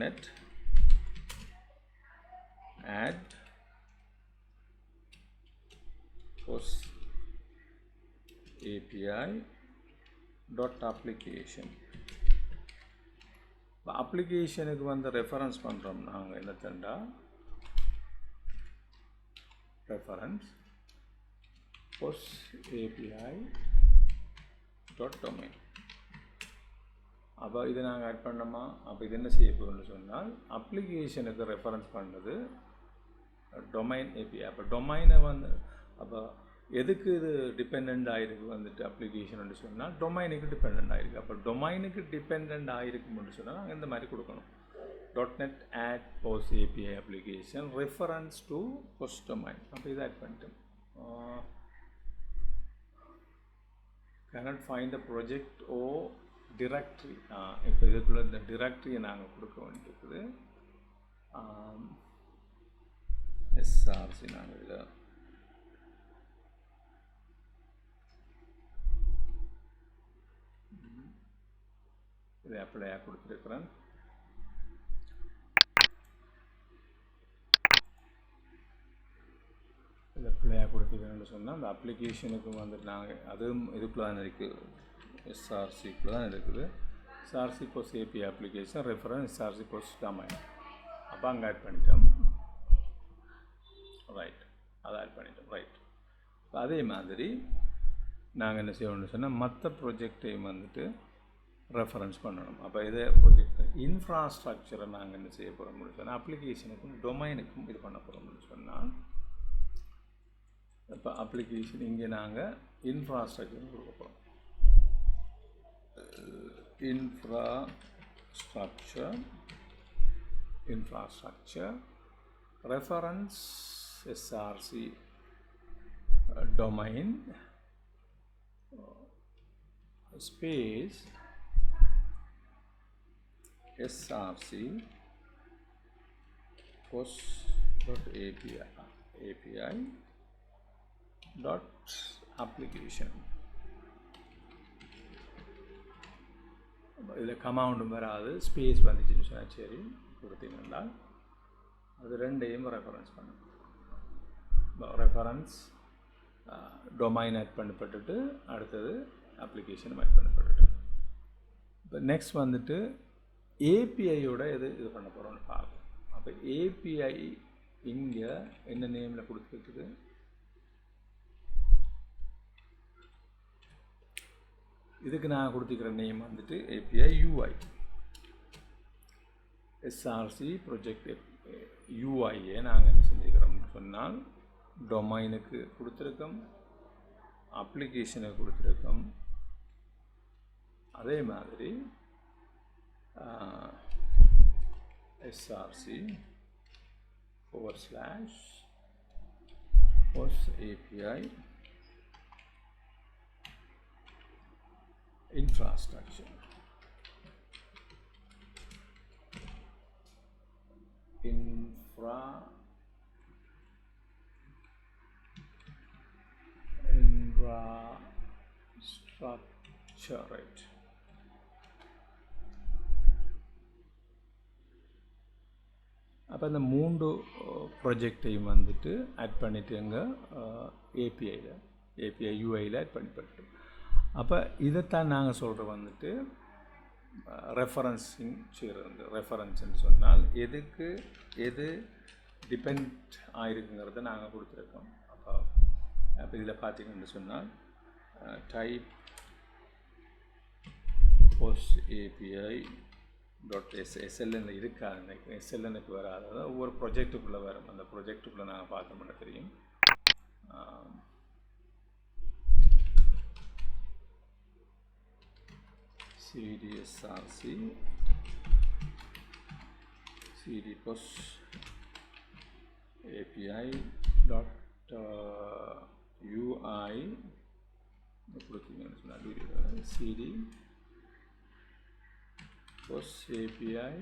.NET add POST API .application. அப்ளிகேஷனுக்கு வந்து ரெஃபரன்ஸ் பண்ணுறோம் நாங்கள் என்ன தண்டா ரெஃபரன்ஸ் POST API .domain. அப்போ இதை நாங்கள் ஆட் பண்ணோமா, அப்போ இது என்ன செய்ய போகுதுன்னு சொன்னால் அப்ளிகேஷனுக்கு ரெஃபரன்ஸ் பண்ணுறது டொமைன் API. அப்போ டொமைனை வந்து அப்போ எதுக்கு இது டிபெண்ட் ஆகிருக்கு வந்துட்டு அப்ளிகேஷன் சொன்னால் டொமைனுக்கு டிபெண்ட் ஆகிருக்கு. அப்போ டொமைனுக்கு டிபெண்ட் ஆகிருக்குன்னு சொன்னால் நாங்கள் இந்த மாதிரி கொடுக்கணும். .NET add POST API application reference to POST domain. அப்போ இதை ஆட் பண்ணிட்டோம். cannot find a project or directory. இப்போ இதுக்குள்ள இந்த டிரெக்டரியை நாங்கள் கொடுக்க வேண்டியிருக்குது. SRC நாங்கள் இதில் இதை அப்ளையாக கொடுத்துருக்குறேன். இதை அப்ளையாக கொடுத்துருக்கேன்னு சொன்னால் அந்த அப்ளிகேஷனுக்கு வந்துட்டு நாங்கள் அதுவும் இதுக்குள்ள தான் இருக்குது, SRCக்குள்ள தான் இருக்குது. SRC POST API application reference SRC POST domain. அப்போ அங்கே ஆட் பண்ணிட்டோம். ரைட், அதை ஆட் பண்ணிட்டோம். ரைட், அதே மாதிரி நாங்கள் என்ன செய்யணும்னு சொன்னால் மற்ற ப்ரொஜெக்டையும் வந்துட்டு ரெஃபரன்ஸ் பண்ணணும். அப்போ இதே ப்ரொஜெக்ட் இன்ஃப்ராஸ்ட்ரக்சரை நாங்கள் என்ன செய்ய போகிறோம்னு சொன்னால் அப்ளிகேஷனுக்கும் டொமைனுக்கும் இது பண்ண போகிறோம்னு சொன்னால் இப்போ அப்ளிகேஷன் இங்கே நாங்கள் இன்ஃப்ராஸ்ட்ரக்சர் கொடுக்க போகிறோம். infrastructure reference SRC domain space SRC post.api.application இதில் கமாண்டும் வராது, ஸ்பேஸ் வந்துச்சுன்னு சொன்னால் சரி கொடுத்தீங்கன்னா அது ரெண்டையும் ரெஃபரன்ஸ் பண்ணும். ரெஃபரன்ஸ் டொமைன் ஆட் பண்ணப்பட்டுட்டு அடுத்தது அப்ளிகேஷனும் ஆட் பண்ணப்பட்டுட்டு. இப்போ நெக்ஸ்ட் வந்துட்டு ஏபிஐயோட இது பண்ண போகிறோம்னு பார்ப்போம். அப்போ ஏபிஐ இங்கே என்ன நேமில் கொடுத்துருக்குது, இதுக்கு நான் கொடுத்துக்கிற நேம் வந்துட்டு ஏபிஐ யூஐ எஸ்ஆர்சி ப்ரொஜெக்ட் யூஐயை நாங்கள் என்ன செஞ்சுக்கிறோம்னு சொன்னால் டொமைனுக்கு கொடுத்துருக்கோம், அப்ளிகேஷனுக்கு கொடுத்துருக்கோம். அதே மாதிரி SRC /post API infrastructure right. அப்போ இந்த 3 ப்ராஜெக்டையும் வந்துட்டு ஆட் பண்ணிவிட்டு எங்கே ஏபிஐ யூஐயில் ஆட் பண்ணிப்பட்டு. அப்போ இதைத்தான் நாங்கள் சொல்கிற வந்துட்டு ரெஃபரன்ஸிங் செய்கிறது. ரெஃபரன்ஸ்ன்னு சொன்னால் எதுக்கு எது டிபெண்ட் ஆகிருக்குங்கிறத நாங்கள் கொடுத்துருக்கோம். அப்போ இதில் பார்த்தீங்கன்னு சொன்னால் டைப் post API.SLN இருக்காது, SLNக்கு வராது. அதாவது ஒவ்வொரு ப்ராஜெக்ட்டுக்குள்ளே வரும். அந்த ப்ராஜெக்ட்டுக்குள்ளே நாங்கள் பார்த்தோம்னா தெரியும். CDSRC CD post API.UI கொடுத்தீங்கன்னு சொன்னால் CD post API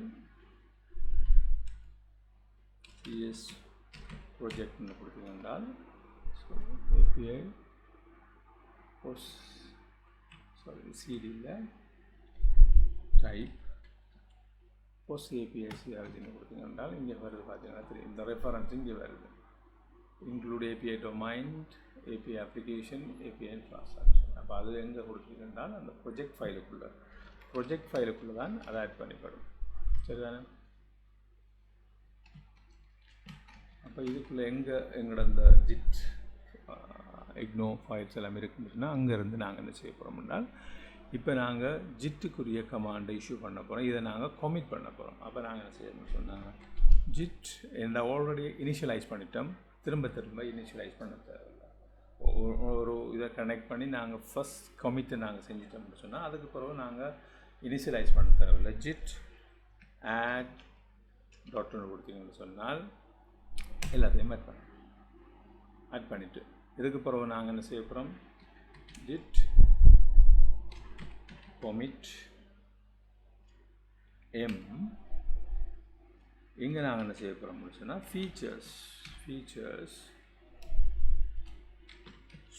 CS ப்ராஜெக்ட்னு கொடுத்தீங்கன்றால் API post CDயில் டைப் post API CRGன்னு கொடுத்தீங்கன்றால் இங்கே வருது. பார்த்தீங்கன்னா தெரியும், இந்த ரெஃபரன்ஸ் இங்கே வருது. Include API domain, API application, API infrastructure. அப்போ அது எங்கே கொடுத்தீங்கன்றால் அந்த ப்ரொஜெக்ட் ஃபைலுக்குள்ளே தான் அதை ஆட் பண்ணிப்படும். சரிதானே? அப்போ இதுக்குள்ளே எங்களோட அந்த ஜிட் இக்னோ ஃபைல்ஸ் எல்லாம் இருக்குன்னா அங்கேருந்து நாங்கள் என்ன செய்ய போகிறோம்னால் இப்போ நாங்கள் ஜிட்டுக்குரிய கமாண்டை இஷ்யூ பண்ண போகிறோம். இதை நாங்கள் கமிட் பண்ண போகிறோம். அப்போ நாங்கள் என்ன செய்யணும்னு சொன்னாங்க, ஜிட் இந்த ஆல்ரெடி இனிஷியலைஸ் பண்ணிட்டோம், திரும்ப இனிஷியலைஸ் பண்ண தேவையில்லை. ஒரு இதை கனெக்ட் பண்ணி நாங்கள் ஃபஸ்ட் கமிட்டை நாங்கள் செஞ்சிட்டோம்னு சொன்னால் அதுக்கு பிறகு நாங்கள் இனிஷியலைஸ் பண்ண தேவையில்லை. ஜிட் ஆட் டாட்னு கொடுத்தீங்கன்னு சொன்னால் எல்லாத்தையும் ஆட் பண்ணிவிட்டு இதுக்கு பிறகு நாங்கள் என்ன செய்ய போகிறோம், ஜிட் commit m இங்கே நாங்கள் என்ன செய்ய போகிறோம்னு சொன்னால் ஃபீச்சர்ஸ்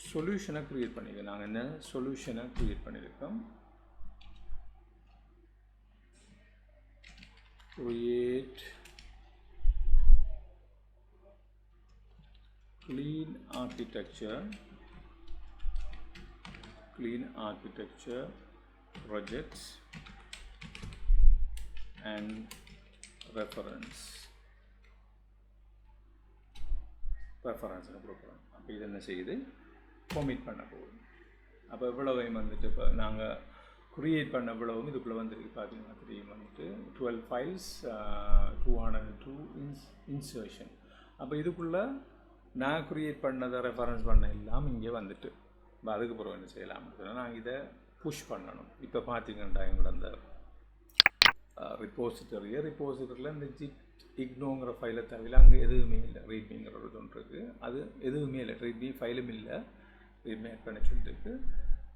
சொல்யூஷனை க்ரியேட் பண்ணியிருக்கோம். நாங்கள் என்ன சொல்யூஷனை க்ரியேட் பண்ணியிருக்கோம், create clean architecture projects and reference கொடுக்குறோம். அப்போ இது என்ன செய்யுது, கமிட் பண்ண போகுது. அப்போ இவ்வளவையும் வந்துட்டு இப்போ நாங்கள் க்ரியேட் பண்ண இவ்வளவும் இதுக்குள்ளே வந்துருக்கு. பார்த்தீங்கன்னா தெரியும் வந்துட்டு 12 ஃபைல்ஸ் 202 இன்சர்ஷன். அப்போ இதுக்குள்ளே நான் க்ரியேட் பண்ணதை ரெஃபரன்ஸ் பண்ண எல்லாம் இங்கே வந்துட்டு அதுக்கு பிறகு என்ன செய்யலாம் சொன்னால் நாங்கள் இதை புஷ் பண்ணணும். இப்போ பார்த்தீங்கன்னா எங்களோட அந்த ரிப்போசிட்டரியில் இந்த ஜிட் இக்னோங்கிற ஃபைலை தவிர அங்கே எதுவுமே இல்லை. ரீட்மிங்கிற ஒரு ஒன்று இருக்குது, அது எதுவுமே இல்லை. ரீட்மி ஃபைலும் இல்லை, ரீட்மி ஆட் பண்ண சொல்லிட்டு.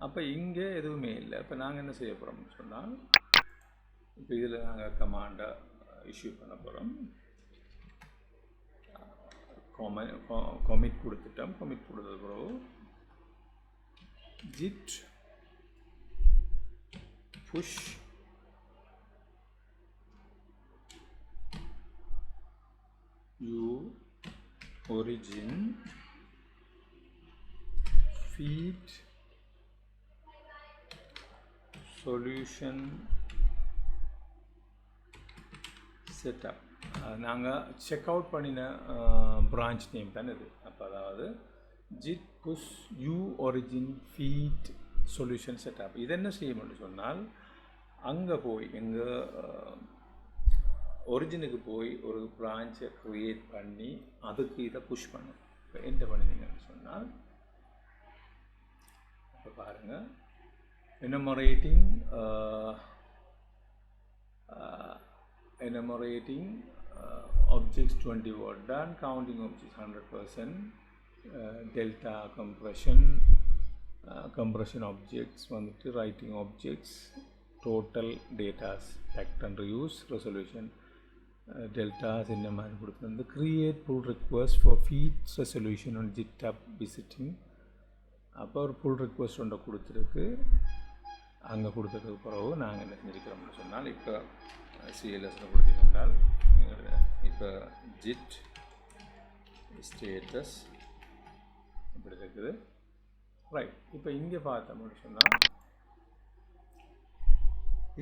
அப்போ இங்கே எதுவுமே இல்லை. இப்போ நாங்கள் என்ன செய்ய போகிறோம்னு சொன்னால் இப்போ இதில் நாங்கள் கமாண்டை இஷ்யூ பண்ண போகிறோம். commit கொடுத்துட்டோம். commit கொடுத்தது பிறகு git push u origin feed solution setup. நாங்கள் செக் அவுட் பண்ணின பிரான்ச் நேம் தானே இது. அப்போ அதாவது git push U origin feed solution setup. இது என்ன செய்யணும்னு சொன்னால் அங்கே போய் எங்கள் ஒரிஜினுக்கு போய் ஒரு பிரான்ச்சை க்ரியேட் பண்ணி அதுக்கு இதை புஷ் பண்ணும். இப்போ என்ன பண்ணினீங்கன்னு சொன்னால் இப்போ பாருங்கள், enumerating objects 20 were done, counting objects 100%, delta compression objects வந்துட்டு writing objects, total data fact and reuse, resolution deltas என்ன மாதிரி கொடுத்துருந்து, create pull request for feeds resolution on GitHub visiting. அப்போ ஒரு pull request ஒன்றை கொடுத்துருக்கு. அங்கே கொடுத்ததுக்கு பிறகு நாங்கள் என்ன செஞ்சுருக்கிறோம்னு சொன்னால் இப்போ சிஎல்எஸில் கொடுத்தீங்கன்னால் இப்போ ஜிட் ஸ்டேட்டஸ் இப்படி இருக்குது. ரைட், இப்போ இங்கே பார்த்தோம்னு சொன்னால்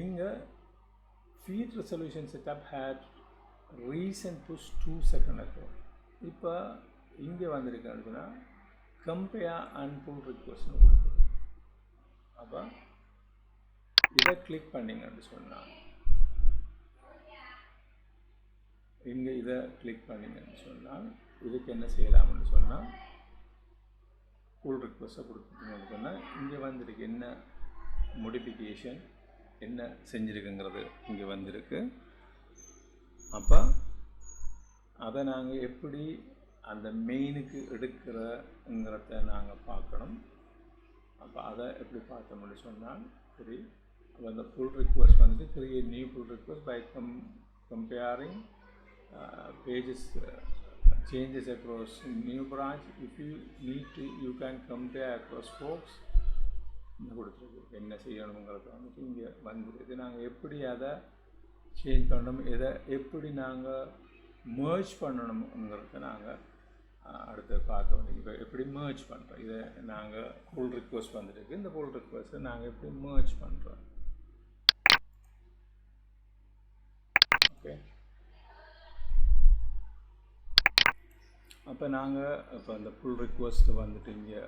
இங்கே feed resolution setup had recent push 2 seconds ago. இப்போ இங்கே வந்திருக்கேன்னு சொன்னால் கம்பேர் அண்ட் புல் ரிக்வெஸ்ட்னு கொடுக்குது. அப்போ இதை கிளிக் பண்ணிங்கன்னு சொன்னால் இங்கே இதை கிளிக் பண்ணிங்கன்னு சொன்னால் இதுக்கு என்ன செய்யலாம்னு சொன்னால் புல் ரிக்வெஸ்ட்டை கொடுத்துட்டீங்கன்னு சொன்னால் இங்கே வந்திருக்கு என்ன மோடிஃபிகேஷன் என்ன செஞ்சுருக்குங்கிறது இங்கே வந்திருக்கு. அப்போ அதை நாங்கள் எப்படி அந்த மெயினுக்கு எடுக்கிறங்கிறத நாங்கள் பார்க்கணும். அப்போ அதை எப்படி பார்த்தோம்னு சொன்னால் சரி, அப்போ அந்த புல் ரிக்வெஸ்ட் வந்துட்டு create new pull request by comparing pages changes across new branch. If you need to, you can compare across folks. கொடுத்துருக்கு என்ன செய்யணுங்கிறது வந்துட்டு இங்கே வந்துருக்கு. நாங்கள் எப்படி அதை சேஞ்ச் பண்ணணும், இதை எப்படி நாங்கள் merge பண்ணணுங்கிறத நாங்கள் அடுத்து பார்க்க வேண்டியது. இப்போ எப்படி merge பண்ணுறோம், இதை நாங்கள் புல் ரிக்வெஸ்ட் வந்துருக்கு. இந்த புல் ரிக்வெஸ்ட்டை நாங்கள் எப்படி merge பண்ணுறோம். ஓகே, அப்போ நாங்கள் இப்போ அந்த புல் ரிக்வெஸ்ட்டை வந்துட்டு இங்கே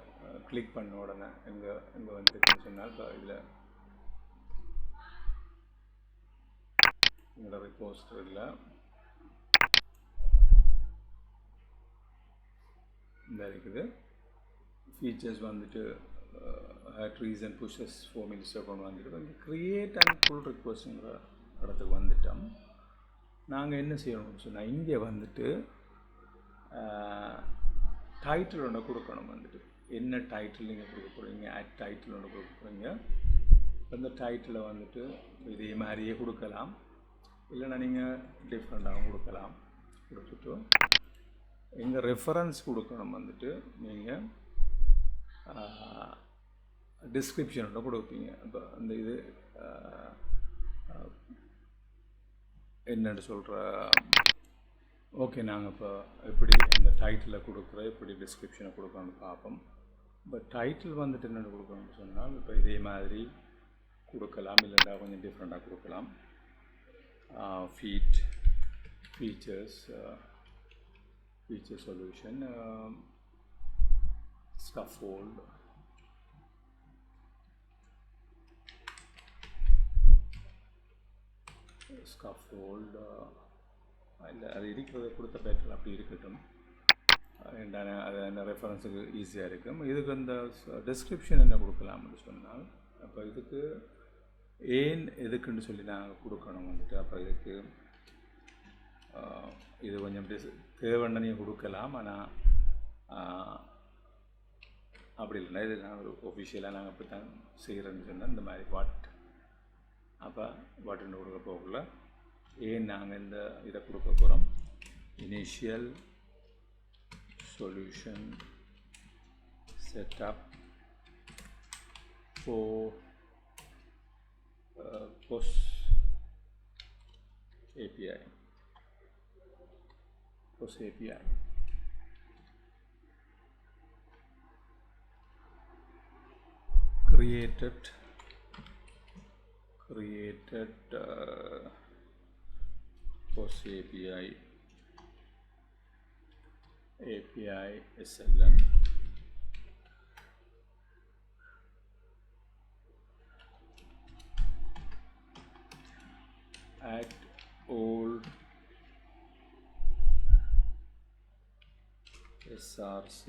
கிளிக் பண்ண உடனே இங்கே வந்துருக்குன்னு சொன்னால் இப்போ இதில் எங்களோட ரிக்வெஸ்ட்டில் இந்த இருக்குது ஃபீச்சர்ஸ் வந்துட்டு ரீசன் புஷஸ் 4 minutes கொண்டு வந்துட்டு இங்கே க்ரியேட் அண்ட் புல் ரிக்வெஸ்ட்டுங்கிற இடத்துக்கு வந்துட்டோம். நாங்கள் என்ன செய்யணும்னு சொன்னால் இங்கே வந்துட்டு டைட்டில் ஒன்று கொடுக்கணும். வந்துட்டு என்ன டைட்டில் நீங்கள் கொடுக்க போகிறீங்க, ஆட் டைட்டில் ஒன்று கொடுக்க போகிறீங்க. அந்த டைட்டிலை வந்துட்டு இதே மாதிரியே கொடுக்கலாம், இல்லைன்னா நீங்கள் டிஃப்ரெண்ட்டாகவும் கொடுக்கலாம். கொடுத்துட்டு எங்கள் ரெஃபரன்ஸ் கொடுக்கணும். வந்துட்டு நீங்கள் டிஸ்கிரிப்ஷனோட கொடுப்பீங்க. இப்போ அந்த இது என்னென்னு சொல்கிற ஓகே, நாங்கள் இப்போ எப்படி அந்த டைட்டிலை கொடுக்குற எப்படி டிஸ்கிரிப்ஷனை கொடுக்கணும்னு பார்ப்போம். இப்போ டைட்டில் வந்துட்டு என்னென்னு கொடுக்கணும்னு சொன்னால் இப்போ இதே மாதிரி கொடுக்கலாம், இல்லைன்னா கொஞ்சம் டிஃப்ரெண்ட்டாக கொடுக்கலாம். feature solution, scaffold, இல்லை அது இருக்கிறத கொடுத்த பேட்டர் அப்படி இருக்கட்டும். அது என்ன ரெஃபரன்ஸுக்கு ஈஸியாக இருக்கும். இதுக்கு இந்த டிஸ்கிரிப்ஷன் என்ன கொடுக்கலாம்னு சொன்னால் அப்போ இதுக்கு ஏன் எதுக்குன்னு சொல்லி நாங்கள் கொடுக்கணும். வந்துட்டு அப்போ இதுக்கு இது கொஞ்சம் தேவைன்னு கொடுக்கலாம். ஆனால் அப்படி இல்லைன்னா இது நான் ஒரு ஒஃபிஷியலாக நாங்கள் அப்படி தான் செய்கிறேன்னு சொன்னால் இந்த மாதிரி அப்போ வாட்டுன்னு கொடுக்க போகல. ஏன் நாங்கள் இந்த இதை கொடுக்க போகிறோம், initial solution setup for POS API. POS API. Created POS API SLN. Add all SRC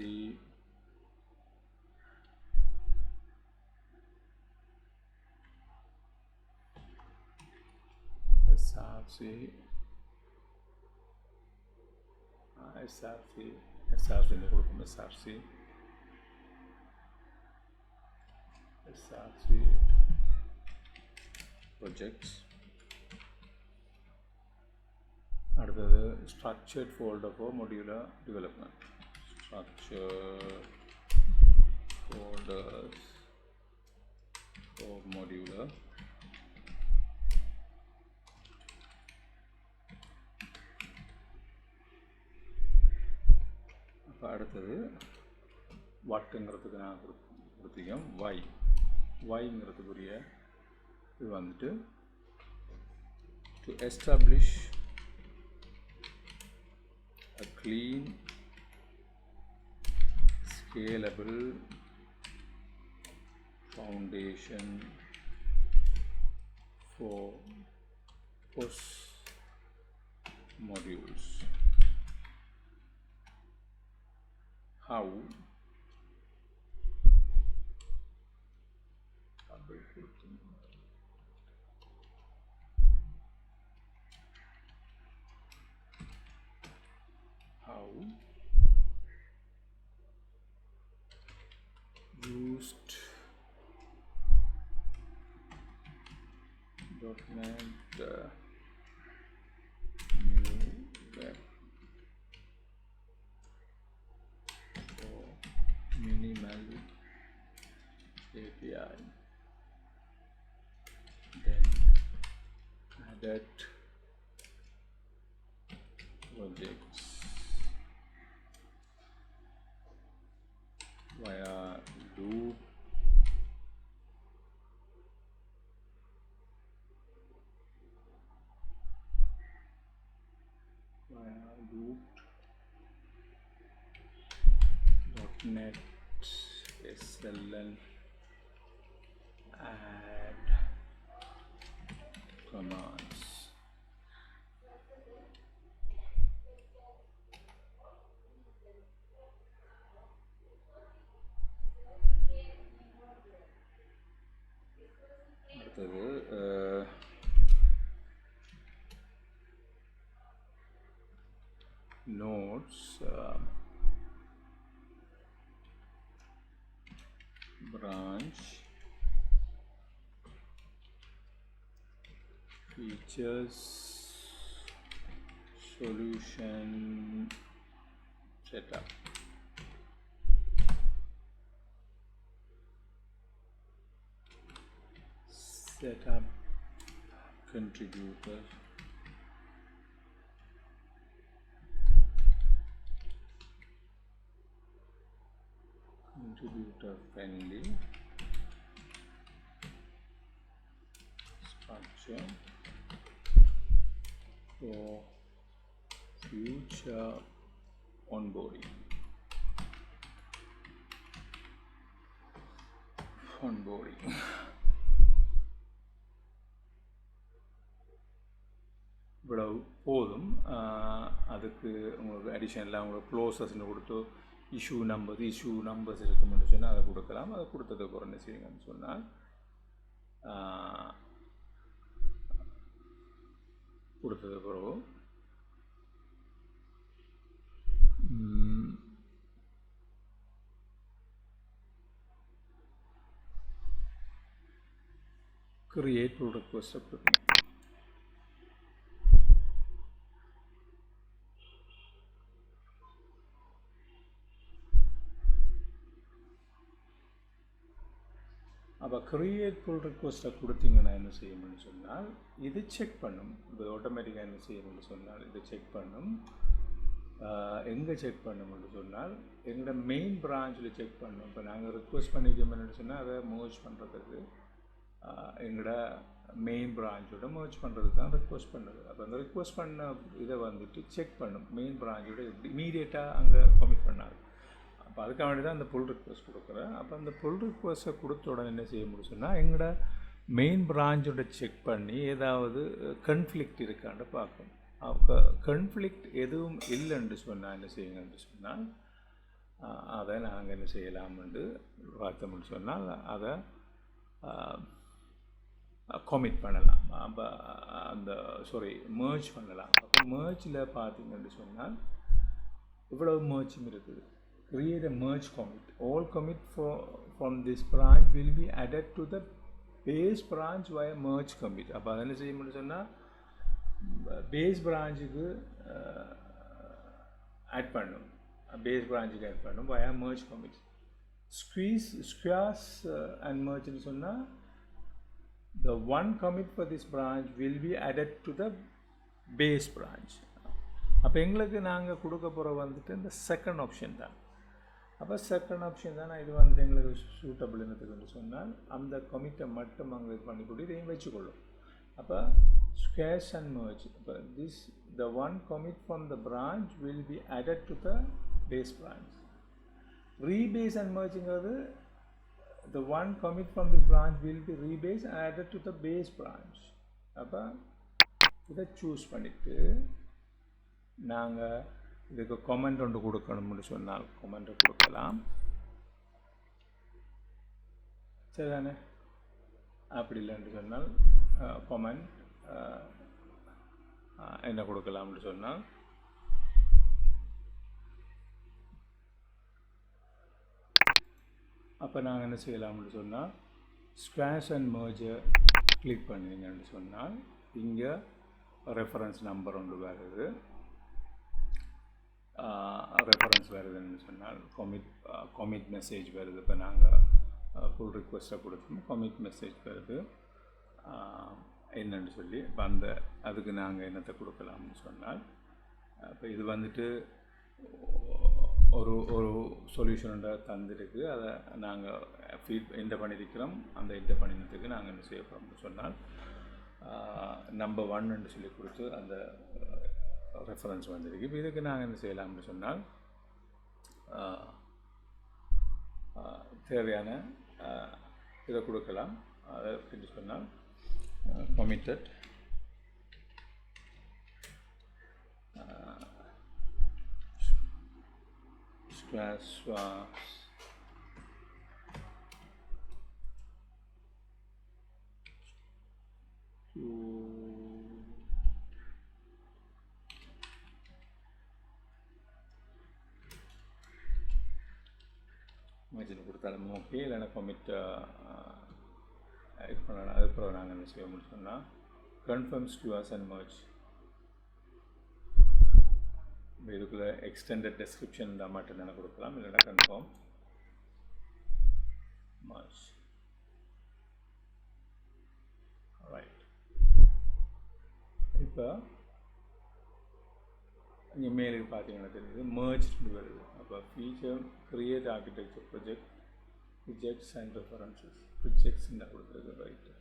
projects. அடுத்தது structured folder for modular development. Structured folders for modular. அப்போ அடுத்தது வாட்டுங்கிறதுக்கு நான் கொடுத்துருக்கேன் வாய்ங்கிறதுக்குரிய இது வந்துட்டு to establish a clean, scalable foundation for POS modules. How? Used .NET new web for minimal API, then added projects via loop .NET SLN add commands. அடுத்தது nodes branch features solution setup. Setup contributor friendly structure for future onboarding. இவ்வளவு போதும். அதுக்கு உங்களுக்கு அடிஷனலாக உங்களுக்கு க்ளோசஸ்ன்னு கொடுத்து issue numbers இருக்குன்னு சொன்னால் அதை கொடுக்கலாம். அதை கொடுத்ததுக்கு அப்புறம் என்ன செய்யுங்கன்னு சொன்னால் கொடுத்ததுக்கு பிறகு create pull request கொடுக்கணும். அப்போ க்ரியேட் புல் ரிக்வஸ்ட்டை கொடுத்தீங்கன்னா என்ன செய்யணும்னு சொன்னால் இது செக் பண்ணும். இது ஆட்டோமேட்டிக்காக என்ன செய்யணும்னு சொன்னால் இது செக் பண்ணும். எங்கே செக் பண்ணணும்னு சொன்னால் எங்களோட மெயின் பிரான்ச்சில் செக் பண்ணணும். இப்போ நாங்கள் ரிக்வெஸ்ட் பண்ணிக்கோம்னு சொன்னால் அதை மர்ஜ் பண்ணுறதுக்கு எங்களோட மெயின் பிரான்ச்சோட மர்ஜ் பண்ணுறதுக்கு தான் ரிக்வெஸ்ட் பண்ணுறது. அப்போ அந்த ரிக்வெஸ்ட் பண்ண இதை வந்துட்டு செக் பண்ணும் மெயின் பிரான்ச்சோட எப்படி இமீடியட்டாக அங்கே கமிட் பண்ணாது. அப்போ அதுக்காக வேண்டி தான் அந்த புல் ரிக்வெஸ்ட் கொடுக்குறேன். அப்போ அந்த புல் ரிக்வெஸ்ட்டை கொடுத்த உடனே என்ன செய்ய முடியும் சொன்னால் எங்களோட மெயின் பிரான்ச்சோட செக் பண்ணி ஏதாவது கன்ஃப்ளிக்ட் இருக்கான்னு பார்க்கணும். கன்ஃப்ளிக்ட் எதுவும் இல்லைன்னு சொன்னால் என்ன செய்யுங்கன்னு சொன்னால் அதை நாங்கள் என்ன செய்யலாம்னு பார்த்தோம்னு சொன்னால் அதை கமிட் பண்ணலாம். அப்போ அந்த மர்ஜ் பண்ணலாம். அப்போ மர்ஜில் பார்த்தீங்கன்னு சொன்னால் இவ்வளவு மர்ஜும் இருக்குது. create a merge commit. All commit from this branch will be added to the base branch via merge commit. அப்போ அதை என்ன செய்ய முடியும் சொன்னால் பேஸ் பிரான்ச்சுக்கு ஆட் பண்ணும். பேஸ் பிரான்ச்சுக்கு ஆட் பண்ணும் via merge commit. Squares and mergeன்னு சொன்னால் the one commit for this branch will be added to the base branch. அப்போ எங்களுக்கு நாங்கள் கொடுக்க போகிற வந்துட்டு இந்த செகண்ட் ஆப்ஷன் தான். அப்போ செகண்ட் ஆப்ஷன் தான் இது வந்துட்டு எங்களுக்கு சூட்டபிள் என்னதுன்னு சொன்னால் அந்த கமிட்டை மட்டும் அங்கே இது பண்ணி கொடுத்து இதையும் வச்சுக்கொள்ளும். அப்போ ஸ்கேஷ் அண்ட் மர்ஜ். இப்போ the one commit from the branch will be added to the base branch. Rebase and mergeங்கிறது the one commit from the branch will be rebase and added to the base branch. அப்போ இதை choose பண்ணிவிட்டு நாங்கள் இதுக்கு comment ஒன்று கொடுக்கணும்னு சொன்னால் கமெண்ட்டை கொடுக்கலாம். சரிதானே? அப்படி இல்லைன்னு சொன்னால் கமெண்ட் என்ன கொடுக்கலாம்னு சொன்னால் அப்போ நாங்கள் என்ன செய்யலாம்னு சொன்னால் ஸ்குவாஷ் அண்ட் மர்ஜை கிளிக் பண்ணிங்கன்னு சொன்னால் இங்கே ரெஃபரன்ஸ் நம்பர் ஒன்று வருது. ரெஃபரன்ஸ் வருதுன்னு சொன்னால் கமிட் மெசேஜ் வருது. இப்போ நாங்கள் புல் ரிக்வெஸ்ட்டை கொடுத்தோம், கமிட் மெசேஜ் வருது என்னன்னு சொல்லி. இப்போ அதுக்கு நாங்கள் என்னத்தை கொடுக்கலாம்னு சொன்னால் இப்போ இது வந்துட்டு ஒரு சொல்யூஷனோட தந்துருக்கு. அதை நாங்கள் என்டர் பண்ணியிருக்கிறோம். அந்த என்டர் பண்ணினதுக்கு நாங்கள் என்ன செய்ய போகிறோம்னு சொன்னால் நம்பர் 1 சொல்லி கொடுத்து அந்த ரெஃபரன்ஸ் வந்திருக்கு. இப்போ இதுக்கு நாங்கள் என்ன செய்யலாம்னு சொன்னால் தேவையான இதை கொடுக்கலாம். அதை எப்படி சொன்னால் committed squash இமேஜின் கொடுத்தாலும் ஓகே. இல்லைன்னா கமிட் இது பண்ணலாம். அதுக்கப்புறம் நாங்கள் என்ன செய்ய முடியும் சொன்னால் கன்ஃபார்ம் ஸ்குவாஷ் அண்ட் மர்ஜ். இதுக்குள்ளே எக்ஸ்டெண்டட் டெஸ்கிரிப்ஷன் தான் மட்டும் தானே கொடுக்கலாம். இல்லைன்னா கன்ஃபார்ம் மர்ஜ். ரைட். இப்போ இங்கே மேலுக்கு பார்த்தீங்கன்னா தெரியுது மர்ஜ்டு வருது. அப்போ feature create architecture project rejects and references rejects இந்த கொடுத்துருக்கு. ரைட்டு.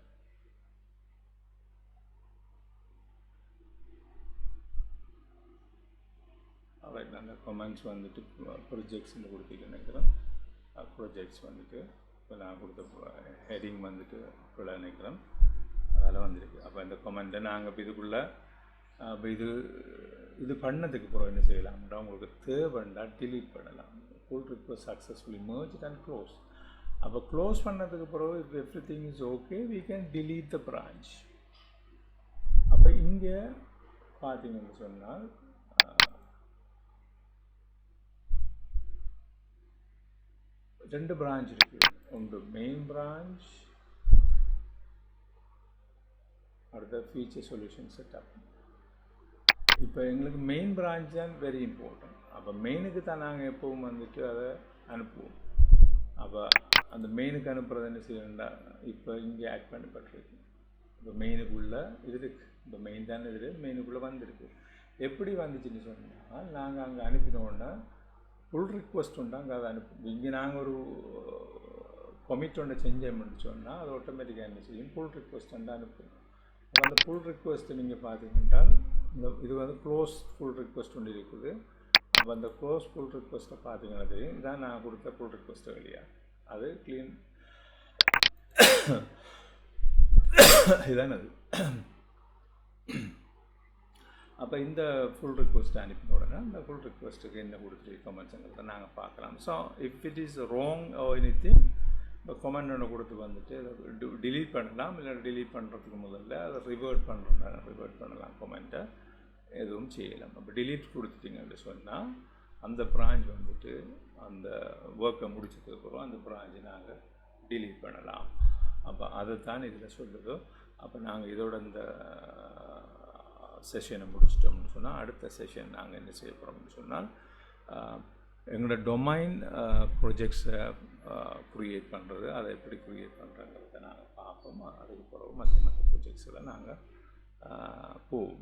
ரைட். அந்த கமெண்ட்ஸ் வந்துட்டு ப்ரொஜெக்ட்ஸ்ன்னு கொடுத்துட்டு நினைக்கிறேன். ப்ரொஜெக்ட்ஸ் வந்துட்டு இப்போ நான் கொடுத்த ஹெட்டிங் வந்துட்டு இப்போ நினைக்கிறேன் அதெல்லாம் வந்துருக்கு. அப்போ இந்த கமெண்ட்டை நாங்கள் இப்போ இதுக்குள்ளே இப்போ இது பண்ணதுக்கு அப்புறம் என்ன செய்யலாம்னா உங்களுக்கு தேவைன்னா டிலீட் பண்ணலாம். புல் ரிக்வெஸ்ட் சக்ஸஸ்ஃபுல்லி மர்ஜ்ட் அண்ட் க்ளோஸ். அப்போ க்ளோஸ் பண்ணதுக்கு அப்புறம் if everything is okay we can delete the branch. அப்போ இங்கே பார்த்தீங்கன்னு சொன்னால் ரெண்டு பிரான்ச் இருக்குது. ஒன்று மெயின் பிரான்ச், அடுத்த ஃபீச்சர் சொல்யூஷன் செட்டப். இப்போ எங்களுக்கு மெயின் பிரான்ச் தான் வெரி இம்பார்ட்டன்ட். அப்போ மெயினுக்கு தான் நாங்கள் எப்பவும் வந்துட்டு அதை அனுப்புவோம். அப்போ அந்த மெயினுக்கு அனுப்புறது என்ன செய்யணும்னா இப்போ இங்கே ஆட் பண்ணப்பட்டிருக்கு. இப்போ மெயினுக்குள்ளே இது இருக்குது, இப்போ மெயின் தானே இது மெயினுக்குள்ளே வந்திருக்கு. எப்படி வந்துச்சுன்னு சொன்னால் நாங்கள் அங்கே அனுப்பினோன்னா புல் ரிக்வஸ்ட் உண்டு, அங்கே அதை இங்கே நாங்கள் ஒரு கொமிட் ஒன்று செஞ்சோம்னு சொன்னால் அது ஆட்டோமேட்டிக்காக என்ன செய்யும், புல் ரிக்வஸ்ட் வந்து அனுப்பும். அப்போ அந்த புல் ரிக்வஸ்ட்டு நீங்கள் பார்த்தீங்கன்னா இது வந்து க்ளோஸ் புல் ரிக்வஸ்ட் ஒன்று இருக்குது. அப்போ அந்த க்ளோஸ் புல் ரிக்வஸ்ட்டை பார்த்தீங்கன்னா தெரியும், இதான் நான் கொடுத்த புல் ரிக்வஸ்ட்டு வழியா அது க்ளீன் இதான அது. அப்போ இந்த ஃபுல் ரிக்வஸ்ட் அனுப்பின உடனே அந்த ஃபுல் ரிக்வஸ்ட்டுக்கு என்ன கொடுத்துருக்கு கமெண்ட்ஸுங்கிறத நாங்கள் பார்க்கலாம். So if it is wrong or anything, இப்போ கமெண்ட் ஒன்று கொடுத்து வந்துட்டு டிலீட் பண்ணலாம், இல்லை டிலீட் பண்ணுறதுக்கு முதல்ல அதை ரிவர்ட் பண்ணலாம் கமெண்ட்டை, எதுவும் செய்யலாம். அப்போ டிலீட் கொடுத்துட்டிங்கன்னு சொன்னால் அந்த பிரான்ச் வந்துட்டு அந்த ஒர்க்கை முடிச்சதுக்கப்புறம் அந்த பிரான்ச்சை நாங்கள் டிலீட் பண்ணலாம். அப்போ அதை தான் இதில் சொல்லுதோ. அப்போ நாங்கள் இதோட இந்த செஷனை முடிச்சிட்டோம்னு சொன்னால் அடுத்த செஷன் நாங்கள் என்ன செய்ய போகிறோம்னு சொன்னால் எங்களோட டொமைன் ப்ரொஜெக்ட்ஸை க்ரியேட் பண்ணுறது, அதை எப்படி க்ரியேட் பண்ணுறங்கிறத நாங்கள் பார்ப்போம். அதுக்கு பிறகு மற்ற ப்ரொஜெக்ட்ஸில் நாங்கள் போவோம்.